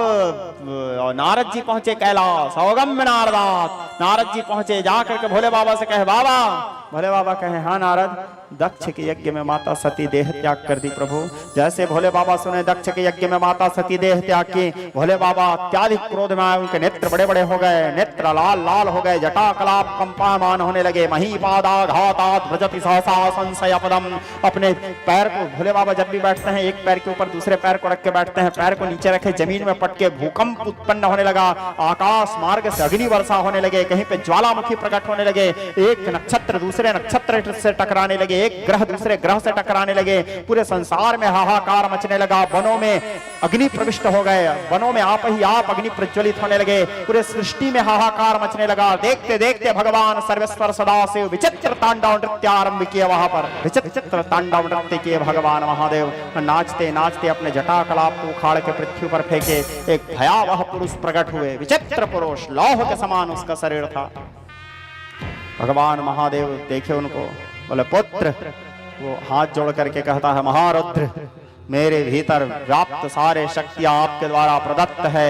नारद जी पहुंचे कैलाश, अवगम्य नारदात, नारद जी पहुंचे, जाकर के भोले बाबा से कहे, बाबा, भोले बाबा कहे, हाँ नारद, दक्ष के यज्ञ में माता सती देह त्याग कर दी प्रभु। जैसे भोले बाबा सुने दक्ष के यज्ञ में माता सती देह त्याग की, भोले बाबा अत्याधिक क्रोध में आए, उनके नेत्र बड़े बड़े हो गए, नेत्र लाल लाल हो गए, जटा कलाप कंपायमान होने लगे, महीपादाघातात् व्रजति सहसा संशय पदम। अपने पैर को, भोले बाबा जब भी बैठते हैं एक पैर के ऊपर दूसरे पैर को रख के बैठते हैं, पैर को नीचे रखे, जमीन में पटके भूकंप उत्पन्न होने लगा, आकाश मार्ग से अग्नि वर्षा होने लगे, कहीं पे ज्वालामुखी प्रकट होने लगे, एक नक्षत्र दूसरे नक्षत्र से टकराने लगे, एक ग्रह दूसरे ग्रह से टकराने लगे, पूरे संसार में हाहाकार मचने लगा, वनों में अग्नि प्रविष्ट हो गए, वनों में आप ही आप अग्नि प्रज्वलित होने लगे, पूरे सृष्टि में हाहाकार मचने लगा। देखते देखते भगवान सर्वेश्वर सदाशिव विचित्र तांडव नृत्य आरंभ किया, वहां पर विचित्र तांडव नृत्य किए भगवान महादेव। नाचते नाचते अपने जटा कलाप को उखाड़ के पृथ्वी पर फेंके, एक भयावह पुरुष प्रकट हुए, विचित्र पुरुष, लौह के समान उसका शरीर था। भगवान महादेव देखे उनको, बोले पुत्र, वो हाथ जोड़ करके कहता है, महारुद्र, मेरे भीतर व्याप्त सारे शक्तियां आपके द्वारा प्रदत्त है,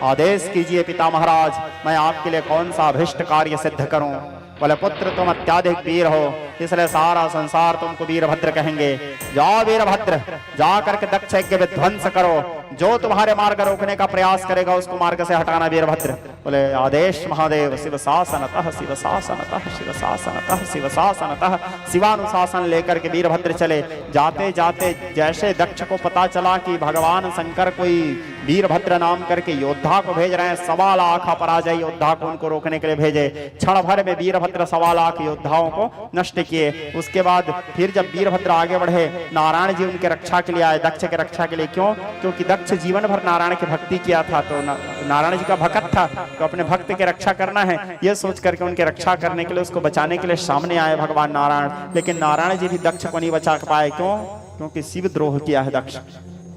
आदेश कीजिए पिता महाराज, मैं आपके लिए कौन सा अभिष्ट कार्य सिद्ध करूं। बोले पुत्र, तुम अत्याधिक वीर हो, इसलिए सारा संसार तुमको वीरभद्र कहेंगे। जाओ वीरभद्र, जा करके दक्ष यज्ञ विध्वंस करो, जो तुम्हारे मार्ग रोकने का प्रयास करेगा उसको मार्ग से हटाना वीरभद्र। बोले आदेश महादेव। शिव शासनतः शिव शासनतः शिव शासनतः शिव शासनतः, शिवानुशासन लेकर के वीरभद्र चले। जाते जाते जैसे दक्ष को पता चला कि भगवान शंकर कोई वीरभद्र नाम करके योद्धा को भेज रहे हैं, 1.25 लाख पराजय योद्धा को उनको रोकने के लिए भेजे। क्षण भर में वीरभद्र 1.25 लाख योद्धाओं को नष्ट किए। उसके बाद फिर जब वीरभद्र आगे बढ़े, नारायण जी उनके रक्षा के लिए आए, दक्ष के रक्षा के लिए। क्यों? क्योंकि दक्ष जीवन भर नारायण की भक्ति किया था, तो नारायण जी का भक्त था, तो अपने भक्त की रक्षा करना है, यह सोच करके उनकी रक्षा करने के लिए, उसको बचाने के लिए सामने आए भगवान नारायण। लेकिन नारायण जी भी दक्ष को नहीं बचा पाए। क्यों? क्योंकि शिव द्रोह किया है दक्ष।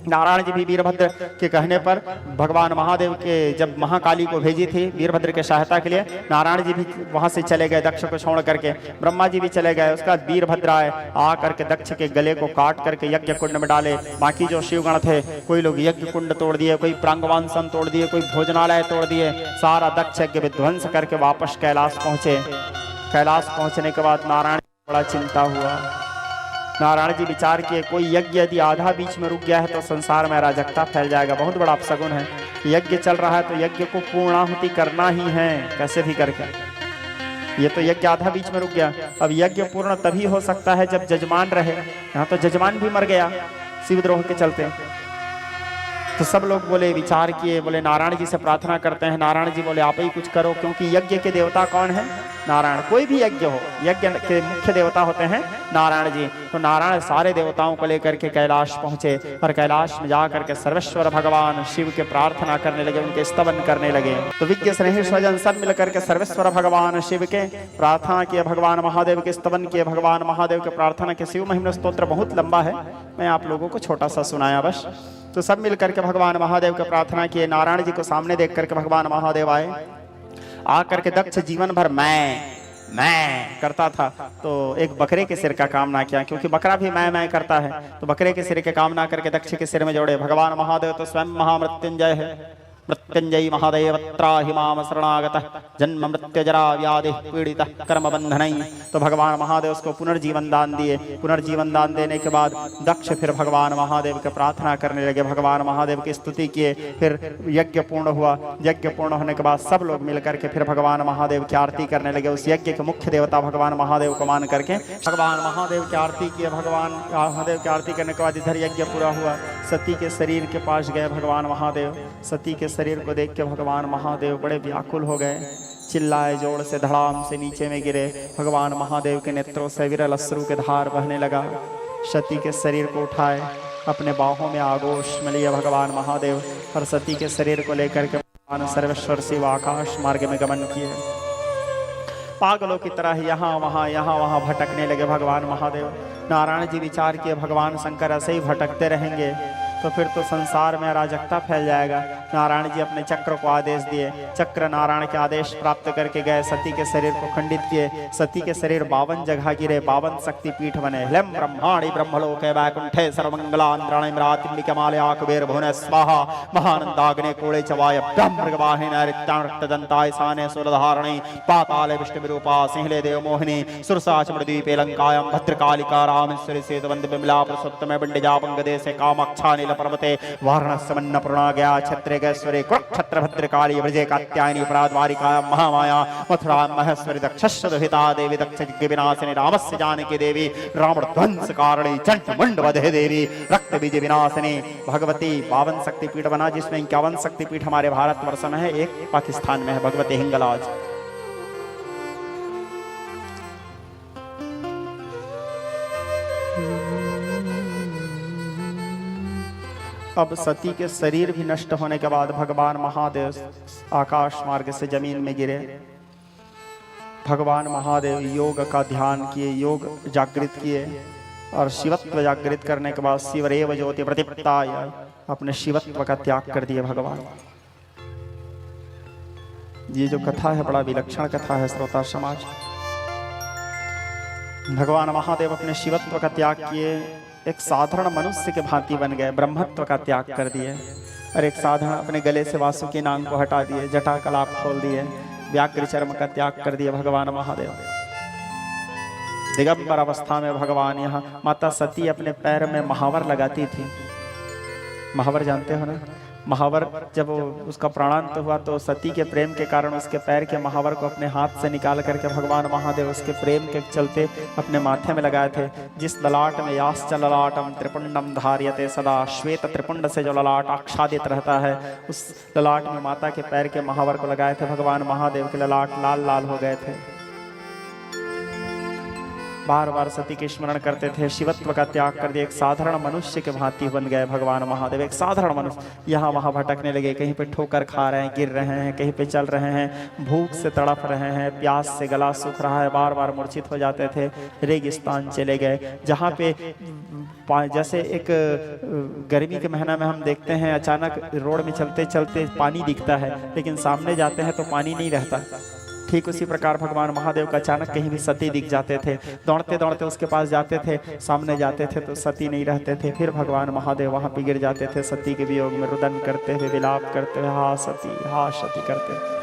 नारायण जी भी वीरभद्र के कहने पर भगवान महादेव के जब महाकाली को भेजी थी वीरभद्र के सहायता के लिए, नारायण जी भी वहां से चले गए दक्ष को छोड़ करके। ब्रह्मा जी भी चले गए। उसके बाद वीरभद्र आए, आ करके दक्ष के गले को काट करके यज्ञ कुंड में डाले। बाकी जो शिवगण थे, कोई लोग यज्ञ कुंड तोड़ दिए, कोई प्रांगवानसन तोड़ दिए, कोई भोजनालय तोड़ दिए, सारा दक्ष यज्ञ विध्वंस करके वापस कैलाश पहुंचे। कैलाश पहुंचने के बाद नारायण बड़ा चिंता हुआ। नारायण जी विचार किए, कोई यज्ञ यदि आधा बीच में रुक गया है तो संसार में अराजकता फैल जाएगा, बहुत बड़ा अपशगुन है। यज्ञ चल रहा है तो यज्ञ को पूर्णाहुति करना ही है, कैसे भी करके। ये तो यज्ञ आधा बीच में रुक गया। अब यज्ञ पूर्ण तभी हो सकता है जब जजमान रहे। यहाँ तो जजमान भी मर गया शिवद्रोह के चलते। तो सब लोग बोले, विचार किए, बोले नारायण जी से प्रार्थना करते हैं। नारायण जी बोले आप ही कुछ करो, क्योंकि यज्ञ के देवता कौन है? नारायण। कोई भी यज्ञ हो, यज्ञ के मुख्य देवता होते हैं नारायण जी। तो नारायण सारे देवताओं को लेकर के कैलाश पहुंचे और कैलाश में जाकर के सर्वेश्वर भगवान शिव के प्रार्थना करने लगे, उनके स्तवन करने लगे। तो विज्ञ स्नेही स्वजन सब मिलकर के सर्वेश्वर भगवान शिव के प्रार्थना किए, भगवान महादेव के स्तवन किए, भगवान महादेव के प्रार्थना के। शिव महिमा स्तोत्र बहुत लंबा है, मैं आप लोगों को छोटा सा सुनाया बस। तो सब मिलकर के भगवान महादेव के प्रार्थना किए। नारायण जी को सामने देख करके भगवान महादेव आए। आकर के दक्ष जीवन भर मैं करता था, तो एक बकरे के सिर का कामना किया, क्योंकि बकरा भी मैं करता है। तो बकरे के सिर के कामना करके दक्ष के सिर में जोड़े। भगवान महादेव तो स्वयं महामृत्युंजय है। मृत्युंजयी महादेव त्राहि माम शरणागतः जन्म मृत्यु जरा व्याधि पीड़ितः कर्म बंधनैः। तो भगवान महादेव उसको पुनर्जीवन दान दिए। पुनर्जीवन दान देने के बाद दक्ष फिर भगवान महादेव के प्रार्थना करने लगे, भगवान महादेव की स्तुति किए। फिर यज्ञ पूर्ण हुआ। यज्ञ पूर्ण होने के बाद सब लोग मिलकर के फिर भगवान महादेव की आरती करने लगे। उस यज्ञ के मुख्य देवता भगवान महादेव को मान करके भगवान महादेव की आरती किए। भगवान महादेव की आरती करने के बाद इधर यज्ञ पूरा हुआ। सती के शरीर के पास गए भगवान महादेव। सती के शरीर को देख के भगवान महादेव बड़े व्याकुल हो गए, चिल्लाए जोर से, धड़ाम से नीचे में गिरे। भगवान महादेव के नेत्रों से विरल अश्रु के धार बहने लगा। सती के शरीर को उठाए, अपने बाहों में आगोश में लिए भगवान महादेव और सती के शरीर को लेकर के भगवान सर्वेश्वर शिव आकाश मार्ग में गमन किए। पागलों की तरह यहाँ वहाँ भटकने लगे भगवान महादेव। नारायण जी विचार किए, भगवान शंकर ऐसे ही भटकते रहेंगे तो फिर तो संसार में अराजकता फैल जाएगा। नारायण जी अपने चक्र को आदेश दिए। चक्र नारायण के आदेश प्राप्त करके गए, सती के शरीर को खंडित किए। सती के शरीर 52 जगह गिरे, 52 शक्तिपीठ बने। ह्लैम ब्रह्माणि ब्रह्मलोके वैकुंठे सर्वमंगलांतराणिमरातिम्बिकमालया कुबेर भुवन स्वाहा महानंदाग्ने कोळे चवाय ब्रह्मर्गवाहिनी नैऋत्यां रक्तदंताय साने सुरधारणे पाताले विष्णुविरूपा सिंहले देवमोहिनी सुरसाच मृद्वीपे लंकायां भद्रकालिका रामेश्वरी सेतुवंद बिमला पुरुषोत्तमे बंडिजा बंगदेशे कामाक्षा पर्वते वाराणस्यमन्न पूर्णा गया छत्रे गैश्वरी कुरुक्षेत्र भद्रकाली ब्रजे कात्यायनी अपराधवारिका महामाया मथुरा महेश्वरी दक्षस्वहिता देवी दक्ष विनाशिनी रामस्य जानकी देवी रावण ध्वंस कारिणी चंड वधे देवी रक्त बीज विनाशिनी भगवती। 52 शक्तिपीठ बना, जिसमें 51 शक्तिपीठ हमारे भारतवर्ष में है, एक पाकिस्तान में है, भगवती हिंगलाज। अब सती के शरीर भी नष्ट होने के बाद भगवान महादेव आकाश मार्ग से जमीन में गिरे। भगवान महादेव योग का ध्यान किए, योग जागृत किए और शिवत्व जागृत करने के बाद शिवरेव ज्योति प्रतिपत्ताय अपने शिवत्व का त्याग कर दिए भगवान। ये जो कथा है बड़ा विलक्षण कथा है श्रोता समाज। भगवान महादेव अपने शिवत्व का त्याग किए, एक साधारण मनुष्य के भांति बन गए, ब्रह्मत्व का त्याग कर दिए और एक साधारण अपने गले से वासुकी नाग को हटा दिए, जटा कलाप खोल दिए, व्याघ्र चर्म का त्याग कर दिए भगवान महादेव। दिगंबर अवस्था में भगवान यहाँ माता सती अपने पैर में महावर लगाती थी। महावर जानते हो ना, महावर जब उसका प्राणांत हुआ तो सती के प्रेम के कारण उसके पैर के महावर को अपने हाथ से निकाल करके भगवान महादेव उसके प्रेम के चलते अपने माथे में लगाए थे। जिस ललाट में याश्च ललाटम त्रिपुंडम धार्यते सदा, श्वेत त्रिपुंड से जो ललाट आच्छादित रहता है, उस ललाट में माता के पैर के महावर को लगाए थे। भगवान महादेव के ललाट लाल लाल हो गए थे। बार बार सती के स्मरण करते थे, शिवत्व का त्याग कर दिया, एक साधारण मनुष्य के भांति बन गए भगवान महादेव। एक साधारण मनुष्य यहाँ वहाँ भटकने लगे, कहीं पे ठोकर खा रहे हैं, गिर रहे हैं, कहीं पे चल रहे हैं, भूख से तड़प रहे हैं, प्यास से गला सूख रहा है, बार बार मूर्छित हो जाते थे। रेगिस्तान चले गए जहाँ पे जैसे एक गर्मी के महीना में हम देखते हैं अचानक रोड में चलते चलते पानी दिखता है, लेकिन सामने जाते हैं तो पानी नहीं रहता। ठीक उसी प्रकार भगवान महादेव का अचानक कहीं भी सती दिख जाते थे, दौड़ते दौड़ते उसके पास जाते थे, सामने जाते थे तो सती नहीं रहते थे। फिर भगवान महादेव वहां पे गिर जाते थे, सती के वियोग में रुदन करते हुए, विलाप करते हुए, हा सती करते।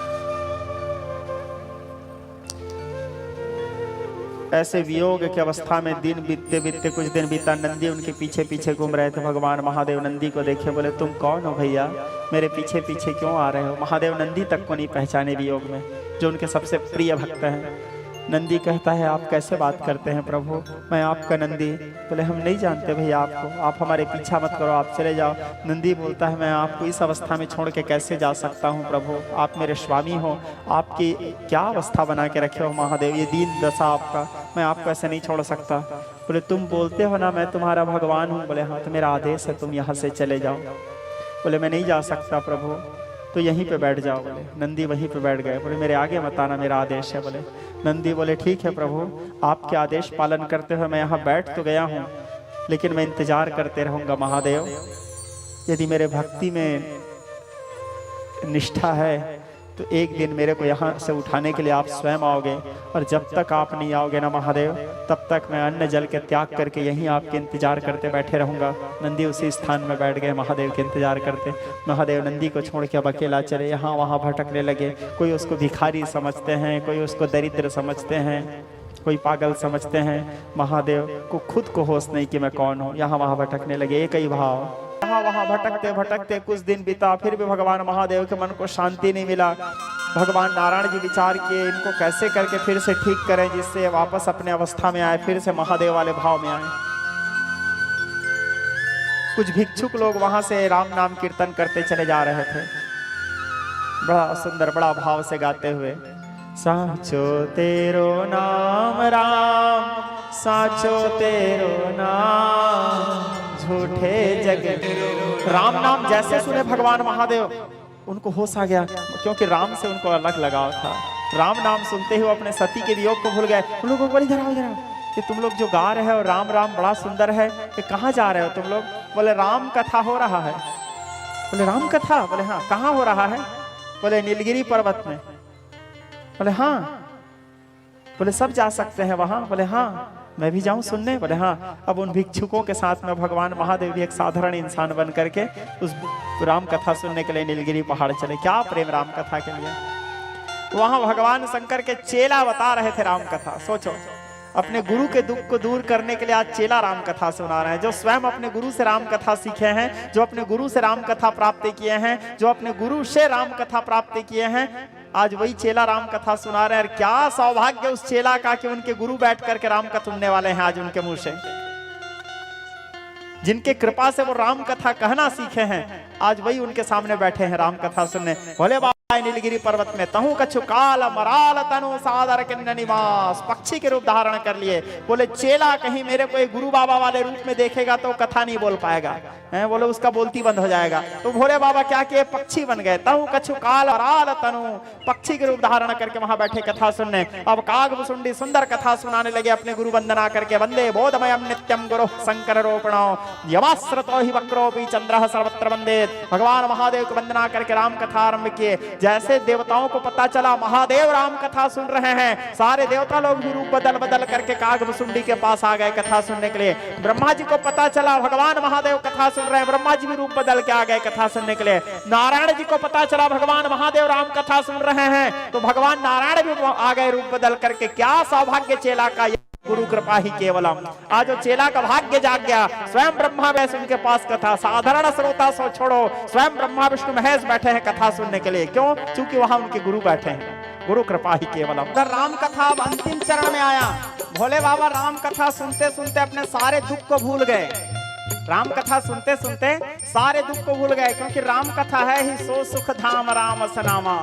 ऐसे वियोग की अवस्था में दिन बीतते बीतते कुछ दिन बीता, नंदी उनके पीछे पीछे घूम रहे थे। भगवान महादेव नंदी को देखे, बोले तुम कौन हो भैया, मेरे पीछे पीछे क्यों आ रहे हो। महादेव नंदी तक को नहीं पहचाने वियोग में, जो उनके सबसे प्रिय भक्त हैं। नंदी कहता है आप कैसे बात करते हैं प्रभु, मैं आपका नंदी। बोले हम नहीं जानते भैया आपको, आप हमारे पीछा मत करो, आप चले जाओ। नंदी बोलता है मैं आपको इस अवस्था में छोड़ के कैसे जा सकता हूँ प्रभु, आप मेरे स्वामी हो, आपकी क्या अवस्था बना के रखे हो महादेव, ये दीन दशा आपका, मैं आपको ऐसे नहीं छोड़ सकता। बोले तुम बोलते हो ना मैं तुम्हारा भगवान हूँ। बोले हाँ, तो मेरा आदेश है तुम यहाँ से चले जाओ। बोले मैं नहीं जा सकता प्रभु, तो यहीं पे बैठ जाओ। बोले नंदी वहीं पे बैठ गए। बोले मेरे आगे मत आना, मेरा आदेश है। बोले नंदी बोले ठीक है प्रभु, आपके आदेश पालन करते हुए मैं यहाँ बैठ तो गया हूँ, लेकिन मैं इंतजार करते रहूँगा महादेव। यदि मेरे भक्ति में निष्ठा है तो एक दिन मेरे को यहाँ से उठाने के लिए आप स्वयं आओगे, और जब तक आप नहीं आओगे ना महादेव, तब तक मैं अन्न जल के त्याग करके यहीं आपके इंतजार करते बैठे रहूँगा। नंदी उसी स्थान में बैठ गए महादेव के इंतजार करते। महादेव नंदी को छोड़ के अब अकेला चले, यहाँ वहाँ भटकने लगे। कोई उसको भिखारी समझते हैं, कोई उसको दरिद्र समझते हैं, कोई पागल समझते हैं। महादेव को खुद को होश नहीं कि मैं कौन हूँ, यहाँ वहाँ भटकने लगे। एक ही भाव, यहाँ वहाँ भटकते भटकते कुछ दिन बीता, फिर भी भगवान महादेव के मन को शांति नहीं मिला। भगवान नारायण जी विचार किए इनको कैसे करके फिर से ठीक करें, जिससे वापस अपने अवस्था में आए, फिर से महादेव वाले भाव में आए। कुछ भिक्षुक लोग वहां से राम नाम कीर्तन करते चले जा रहे थे, बड़ा सुंदर बड़ा भाव से गाते हुए, साचो तेरो नाम राम, साचो तेरो नाम, झूठे जग। राम नाम जैसे सुने भगवान महादेव, उनको होश आ गया, क्योंकि राम से उनको अलग लगाव था। राम नाम सुनते ही वो अपने सती के वियोग को भूल गए। उन लोगों को बोले इधर आओ, इधर आओ, कि तुम लोग जो गा रहे हो राम राम बड़ा सुंदर है, कि कहाँ जा रहे हो तुम लोग। बोले राम कथा हो रहा है। बोले राम कथा? बोले हाँ। कहाँ हो रहा है? बोले नीलगिरी पर्वत में। बोले हाँ। बोले सब जा सकते हैं वहां? बोले हाँ। मैं भी जाऊं सुनने? बोले हाँ। अब उन भिक्षुकों के साथ में भगवान महादेव भी एक साधारण इंसान बन करके उस राम कथा सुनने के लिए नीलगिरी पहाड़ चले। क्या प्रेम राम कथा के लिए। वहां भगवान शंकर के चेला बता रहे थे राम कथा। सोचो, अपने गुरु के दुख को दूर करने के लिए आज चेला राम कथा सुना रहे हैं, जो स्वयं अपने गुरु से राम कथा सीखे हैं, जो अपने गुरु से राम कथा प्राप्त किए हैं, जो अपने गुरु से राम कथा प्राप्त किए हैं, आज वही चेला राम कथा सुना रहे हैं। और क्या सौभाग्य उस चेला का कि उनके गुरु बैठ करके राम कथा सुनने वाले हैं आज उनके मुंह से, जिनके कृपा से वो राम कथा कहना सीखे हैं, आज वही उनके सामने बैठे हैं राम कथा सुनने। भोले बाबा नीलगिरी पर्वत में तहु कछु काल मराल तनु सादर किन्न निवास, पक्षी के रूप धारण कर लिए। बोले चेला कहीं मेरे को एक गुरु बाबा वाले रूप में देखेगा तो कथा नहीं बोल पाएगा, हैं? बोले उसका बोलती बंद हो जाएगा। तो भोले बाबा क्या किए, पक्षी बन गए। तहु कछु काल मराल तनु, पक्षी के रूप धारण करके वहां बैठे कथा सुनने। अब कागभुसुंडी सुंदर कथा सुनाने लगे अपने गुरु वंदना करके। वंदे बोधमयम नित्यम गुरु शंकर रोपणो यमाश्रतो ही वक्रोपि चंद्रः सर्वत्र वंदे। भगवान महादेव की वंदना करके राम कथा आरंभ किए। जैसे देवताओं को पता चला महादेव राम कथा सुन रहे हैं, सारे देवता लोग भी रूप बदल बदल करके कागभुसुंडी के पास आ गए कथा सुनने के लिए। ब्रह्मा जी को पता चला भगवान महादेव कथा सुन रहे हैं, ब्रह्मा जी भी रूप बदल के आ गए कथा सुनने के लिए। नारायण जी को पता चला भगवान महादेव राम कथा सुन रहे हैं, तो भगवान नारायण भी आ गए रूप बदल करके। क्या सौभाग्य चेला का, गुरु कृपा ही केवलम। आज जो चेला का भाग्य जाग गया, स्वयं ब्रह्मा वैसे उनके पास कथा, साधारण श्रोता सो छोड़ो, स्वयं ब्रह्मा विष्णु महेश बैठे हैं कथा सुनने के लिए। क्यों? क्योंकि वहां उनके गुरु बैठे हैं, गुरु कृपा ही केवलम। उधर राम कथा अब अंतिम चरण में आया। भोले बाबा राम कथा सुनते सुनते अपने सारे दुख को भूल गए। राम कथा सुनते सुनते सारे दुख को भूल गए, क्योंकि राम कथा है ही सो सुख धाम राम सनामा।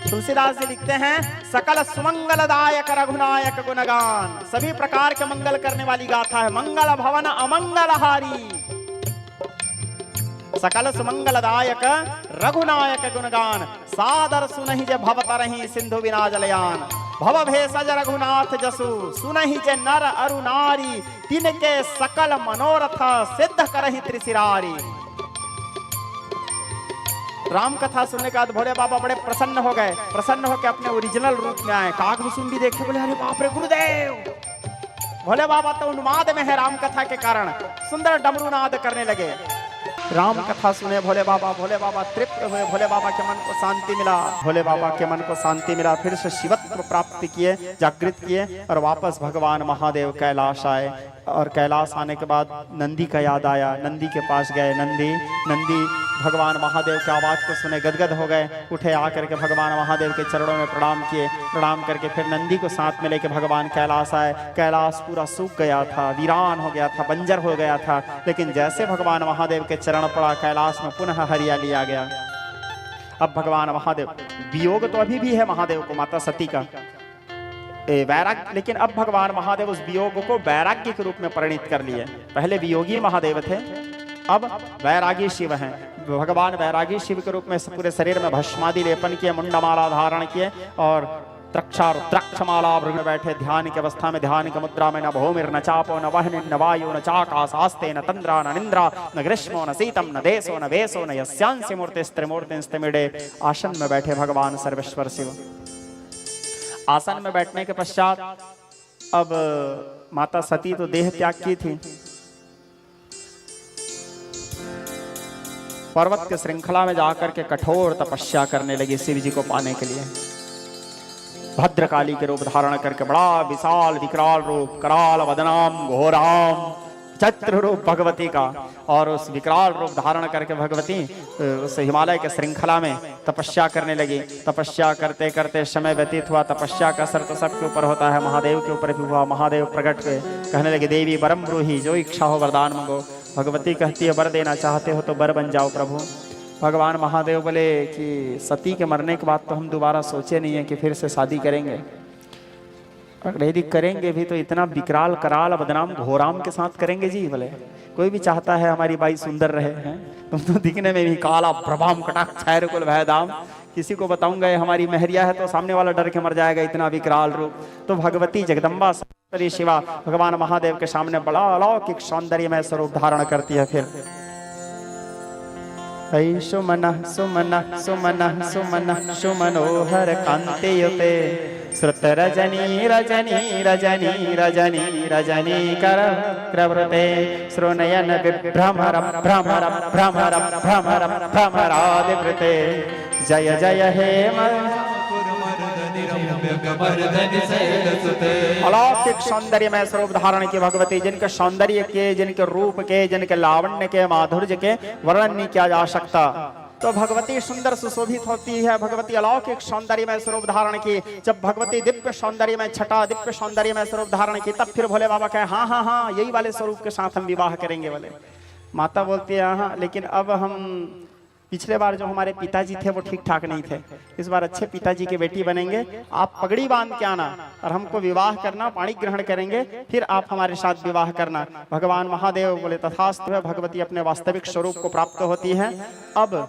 तुलसीदास जी लिखते हैं, सकल सुमंगलदायक रघुनायक गुणगान, सभी प्रकार के मंगल करने वाली गाथा है। मंगल भवन अमंगलहारी, सकल सुमंगलदायक रघुनायक गुणगान, सादर सुनहि जे भवतरहि सिंधु बिना जलयान। भव भेषज रघुनाथ जसु, सुनहि जे नर अरु नारी, तिनके सकल मनोरथ सिद्ध करहि त्रिशिरारी। राम कथा सुनने के बाद भोले बाबा बड़े प्रसन्न हो गए। प्रसन्न होकर अपने ओरिजिनल रूप में आए। कागभूषुंडी देखे, बोले अरे बाप रे गुरुदेव। भोले बाबा तो उन्माद में है राम कथा के कारण, सुंदर डमरू नाद करने लगे। राम कथा सुने भोले बाबा तृप्त हुए। भोले बाबा के मन को शांति मिला, भोले बाबा के मन को शांति मिला। फिर से शिवत्व प्राप्त किए, जागृत किए और वापस भगवान महादेव कैलाश आए। और कैलाश आने के बाद नंदी का याद आया, नंदी के पास गए। नंदी भगवान महादेव की आवाज़ को सुने गदगद हो गए, उठे आकर के भगवान महादेव के चरणों में प्रणाम किए। प्रणाम करके फिर नंदी को साथ में लेके भगवान कैलाश आए। कैलाश पूरा सूख गया था, वीरान हो गया था, बंजर हो गया था, लेकिन जैसे भगवान महादेव के चरण पड़ा, कैलाश में पुनः हरियाली आ गया। अब भगवान महादेव, वियोग तो अभी भी है महादेव को, माता सती का वैराग्य, लेकिन अब भगवान महादेव उस वियोग को वैराग्य के रूप में परिणित कर लिए। पहले वियोगी महादेव थे, अब वैरागी शिव हैं। भगवान वैरागी शिव के रूप में पूरे शरीर में भस्मादि लेपन किए, मुंडमाला धारण किए और रुद्राक्षमाला भृंग में बैठे ध्यान की अवस्था में, ध्यान की मुद्रा में। न भूमिर न चापो न वह्नि न वायु न चाकाशास्ते न तंद्रा न निंद्रा न ग्रीष्मो न शीतम न देशो न वेशो न यस्यांसि मूर्तिस्त्रिमूर्तिस्त्रिमीडे। आसन में बैठे भगवान सर्वेश्वर शिव। आसन में बैठने के पश्चात अब माता सती तो देह त्याग की थी, पर्वत के श्रृंखला में जाकर के कठोर तपस्या करने लगी शिव जी को पाने के लिए। भद्रकाली के रूप धारण करके बड़ा विशाल विकराल रूप, कराल वदनाम घोराम चत्र रूप भगवती का, और उस विकराल रूप धारण करके भगवती उस हिमालय के श्रृंखला में तपस्या करने लगी। तपस्या करते करते समय व्यतीत हुआ। तपस्या का असर तो सबके ऊपर होता है, महादेव के ऊपर भी हुआ। महादेव प्रकट हुए, कहने लगे देवी वरम ब्रूहि, जो इच्छा हो वरदान मांगो। भगवती कहती है वर देना चाहते हो तो वर बन जाओ प्रभु। भगवान महादेव बोले कि सती के मरने के बाद तो हम दोबारा सोचे नहीं है कि फिर से शादी करेंगे, अगर यदि करेंगे भी तो इतना विकराल कराल बदनाम घोराम के साथ करेंगे जी। बोले कोई भी चाहता है हमारी बाई सुंदर रहे हैं, तुम तो दिखने में भी काला प्रभाम कटाक्ष छायर कुल भयदाम, किसी को बताऊंगा ये हमारी महरिया है तो सामने वाला डर के मर जाएगा, इतना विकराल रूप। तो भगवती जगदम्बा सरस्वती शिवा भगवान महादेव के सामने बड़ा अलौकिक सौंदर्यमय स्वरूप धारण करती है। फिर सुमन सुमन सुमन सुमन सुमनोहर कांतियुते श्रुत रजनी रजनी रजनी रजनी रजनी कर प्रवृते श्रोनयन विभ्रमर भ्रमर भ्रमर भ्रमर भ्रमरादिवृते जय जय हे अलौकिक सौंदर्य में स्वरूप धारण की भगवती, जिनके सौंदर्य के, जिनके रूप के, जिनके लावण्य के, माधुर्य के वर्णन नहीं किया जा सकता। तो भगवती सुंदर सुशोभित होती है। भगवती अलौकिक सौंदर्य में स्वरूप धारण की। जब भगवती दिव्य सौंदर्य में छटा, दिव्य सौंदर्य में स्वरूप धारण की, तब फिर भोले बाबा कहे हाँ हाँ हाँ यही वाले स्वरूप के साथ हम विवाह करेंगे। बोले माता बोलती है हाँ, लेकिन अब हम पिछले बार जो हमारे पिताजी थे वो ठीक ठाक नहीं थे, इस बार अच्छे पिताजी की बेटी बनेंगे। आप पगड़ी बांध के आना और हमको विवाह करना, पाणी ग्रहण करेंगे, फिर आप हमारे साथ विवाह करना। भगवान महादेव बोले तथास्तु है। भगवती अपने वास्तविक स्वरूप को प्राप्त होती है। अब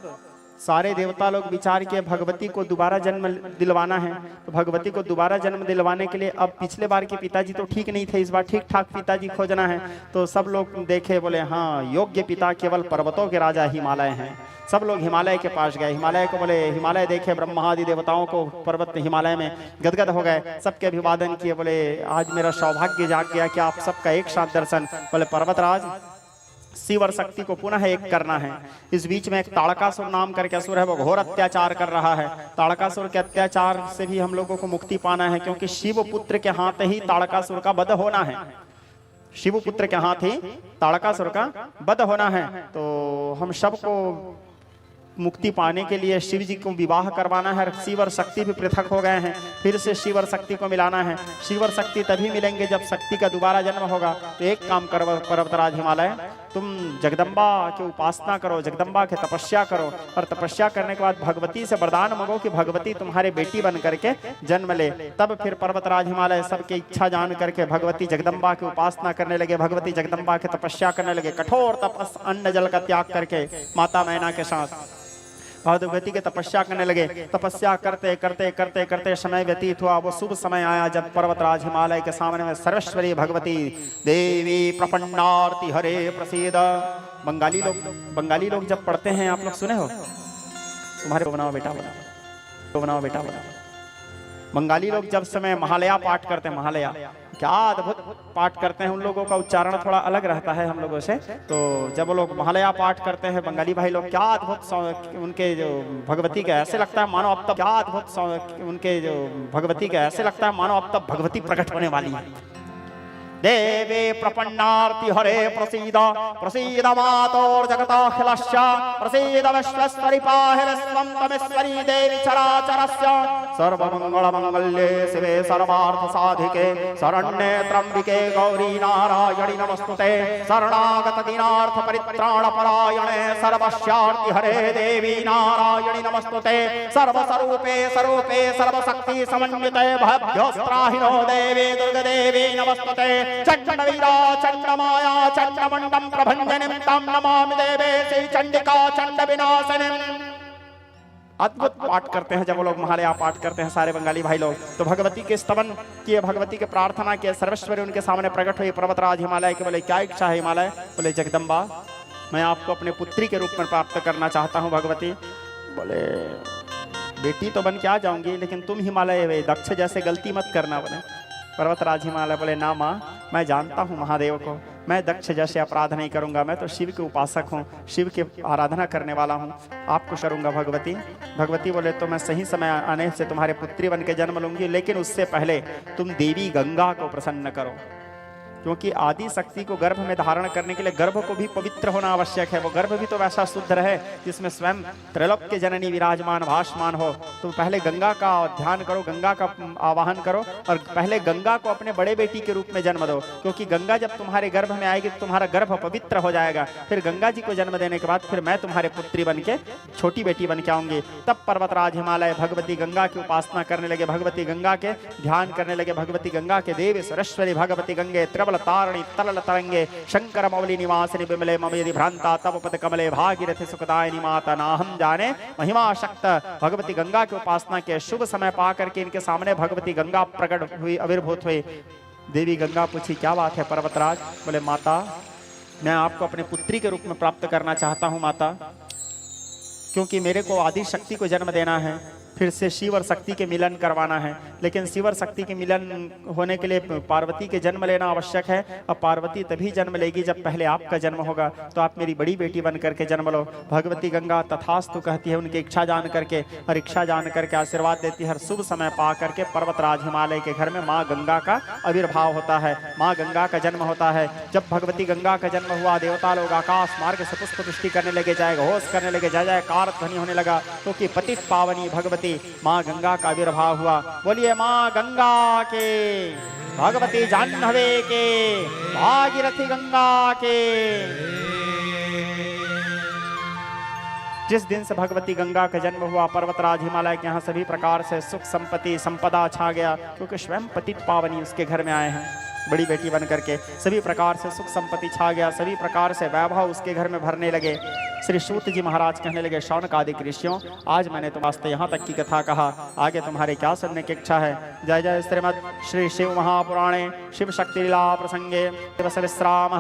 सारे देवता लोग विचार किए भगवती को दोबारा जन्म दिलवाना है, तो भगवती को दोबारा जन्म दिलवाने के लिए अब पिछले बार के पिताजी तो ठीक नहीं थे, इस बार ठीक ठाक पिताजी खोजना है। तो सब लोग देखे, बोले हाँ योग्य पिता केवल पर्वतों के राजा हिमालय हैं। सब लोग हिमालय के पास गए। हिमालय को बोले, हिमालय देखे ब्रह्मा आदि देवताओं को पर्वत हिमालय में गदगद हो गए, सबके अभिवादन किए। बोले आज मेरा सौभाग्य जाग गया कि आप सबका एक साथ दर्शन। बोले पर्वतराज शिव और शक्ति को पुनः एक करना है। इस बीच में एक ताड़कासुर नाम करके असुर है, वो घोर अत्याचार कर रहा है। ताड़कासुर के अत्याचार से भी हम लोगों को मुक्ति पाना है, क्योंकि शिव पुत्र के हाथ ही ताड़कासुर का वध होना है। शिव पुत्र के हाथ ही ताड़कासुर का वध होना है। तो हम सबको मुक्ति पाने के लिए शिव जी को विवाह करवाना है। शिव और शक्ति भी पृथक हो गए हैं, फिर से शिव और शक्ति को मिलाना है। शिव और शक्ति तभी मिलेंगे जब शक्ति का दोबारा जन्म होगा। तो एक काम करो पर्वतराज हिमालय, तुम जगदम्बा की उपासना करो, जगदम्बा की तपस्या करो, और तपस्या करने के बाद भगवती से वरदान मांगो कि भगवती तुम्हारे बेटी बन करके जन्म ले। तब फिर पर्वतराज हिमालय सबकी इच्छा जान करके भगवती जगदम्बा की उपासना करने लगे, भगवती जगदम्बा की तपस्या करने लगे। कठोर तपस, अन्न जल का त्याग करके माता मैना के साथ भगवती की तपस्या करने लगे। तपस्या करते करते करते करते समय व्यतीत हुआ। वो शुभ समय आया जब पर्वतराज हिमालय के सामने में सर्वेश्वरी भगवती देवी प्रपन्नार्ति हरे प्रसीद। बंगाली लोग जब पढ़ते हैं, आप लोग सुने हो, तुम्हारे बनाओ बेटा बनाओ, बनाओ बेटा बनाओ। बंगाली लोग जब समय महालया पाठ करते हैं, महालया क्या अद्भुत पाठ करते हैं। उन लोगों का उच्चारण थोड़ा अलग रहता है हम लोगों से। तो जब वो लोग महालया पाठ करते हैं बंगाली भाई लोग, क्या अद्भुत उनके जो भगवती का ऐसे लगता है मानो अब तक, क्या अद्भुत उनके जो भगवती का ऐसे लगता है मानो अब तक भगवती प्रकट होने वाली है। देवी प्रपन्नार्ति हरे प्रसीद, प्रसीद मातोर्जगताखिलस्य, प्रसीद विश्वेश्वरि पाहि विश्वं तमेश्वरी देवी चराचरस्य। सर्वमंगलमंगल्ये शिवे सर्वार्थसाधिके, शरण्ये त्र्यंबिके गौरी नारायणि नमस्तुते। शरणागत दीनार्थ परित्राणपरायणे सर्वस्यार्ति हरे देवी नारायणि नमस्तुते। सर्वस्वरूपे स्वरूपे सर्वशक्ति समन्विते भव्योस्त्राहिनो देवी दुर्गदेवी नमस्तुते। चंडवीरा चंडमाया चंडमंडम प्रभंजनिं तम नमामि देवे श्री चंडिका चंड विनाशिनीं। अद्भुत पाठ करते हैं जब वो लोग महालया पाठ करते हैं सारे बंगाली भाई लोग। तो भगवती के स्तवन किए, भगवती के प्रार्थना किए, सर्वेश्वरी उनके सामने प्रकट हुई। पर्वतराज हिमालय के बोले क्या इच्छा है हिमालय? बोले जगदम्बा, मैं आपको अपने पुत्री के रूप में प्राप्त करना चाहता हूँ। भगवती बोले बेटी तो बन के आ जाऊंगी, लेकिन तुम हिमालय दक्ष जैसे गलती मत करना। बोले पर्वतराज हिमालय बोले ना माँ, मैं जानता हूँ महादेव को, मैं दक्ष जैसे अपराध नहीं करूंगा। मैं तो शिव के उपासक हूँ, शिव की आराधना करने वाला हूँ, आपको करूंगा भगवती। भगवती बोले तो मैं सही समय आने से तुम्हारे पुत्री बन के जन्म लूंगी, लेकिन उससे पहले तुम देवी गंगा को प्रसन्न करो, क्योंकि आदि शक्ति को गर्भ में धारण करने के लिए गर्भ को भी पवित्र होना आवश्यक है। वो गर्भ भी तो वैसा शुद्ध रहे जिसमें स्वयं त्रैलोक्य के जननी विराजमान भासमान हो। तो पहले गंगा का ध्यान करो, गंगा का आवाहन करो, और पहले गंगा को अपने बड़े बेटी के रूप में जन्म दो, क्योंकि गंगा जब तुम्हारे गर्भ में आएगी तो तुम्हारा गर्भ पवित्र हो जाएगा। फिर गंगा जी को जन्म देने के बाद फिर मैं तुम्हारे पुत्री बन के, छोटी बेटी बन के आऊंगी। तब पर्वतराज हिमालय भगवती गंगा की उपासना करने लगे, भगवती गंगा के ध्यान करने लगे। भगवती गंगा के देवी सरस्वती भगवती गंगे तारणी तरल तरंगे शंकर मौली निवासिनी विमले मम यदि भ्रांता तब पद कमले भागीरथी सुखदायिनी माता नाहम जाने महिमा शक्त। भगवती गंगा की उपासना के शुभ समय पा करके इनके सामने भगवती गंगा प्रकट हुई, आविर्भूत हुई। देवी गंगा पूछी क्या बात है पर्वतराज? बोले माता, मैं आपको अपने पुत्री के रूप में प्राप्त करना चाहता हूँ माता, क्योंकि मेरे को आदि शक्ति को जन्म देना है, फिर से शिव और शक्ति के मिलन करवाना है। लेकिन शिव और शक्ति के मिलन होने के लिए पार्वती के जन्म लेना आवश्यक है। अब पार्वती तभी जन्म लेगी जब पहले आपका जन्म होगा। तो आप मेरी बड़ी बेटी बन करके जन्म लो। भगवती गंगा तथास्तु कहती है उनकी इच्छा जान करके, और इच्छा जान करके आशीर्वाद देती है। हर शुभ समय पा करके पर्वतराज हिमालय के घर में माँ गंगा का आविर्भाव होता है, माँ गंगा का जन्म होता है। जब भगवती गंगा का जन्म हुआ, देवता लोग आकाश मार्ग से पुष्प वृष्टि करने लगे, जय घोष करने लगे, जय जयकार ध्वनि होने लगा, क्योंकि पतित पावनी भगवती माँ गंगा का आविर्भाव हुआ। बोलिए माँ गंगा के, भगवती जाह्नवी के, भागीरथी गंगा के। जिस दिन से भगवती गंगा का जन्म हुआ, पर्वतराज हिमालय के यहाँ सभी प्रकार से सुख संपत्ति संपदा छा गया, क्योंकि स्वयं पतित पावनी उसके घर में आए हैं बड़ी बेटी बन करके। सभी प्रकार से सुख संपत्ति छा गया, सभी प्रकार से वैभव उसके घर में भरने लगे। श्री सूत जी महाराज कहने लगे, शौनक आदि ऋषियों, आज मैंने तुम वास्ते यहाँ तक की कथा कहा, आगे तुम्हारे क्या सुनने की इच्छा है? जय जय श्रीमद् श्री शिव महापुराणे शिव शक्ति लीला प्रसंगे दिवस विश्राम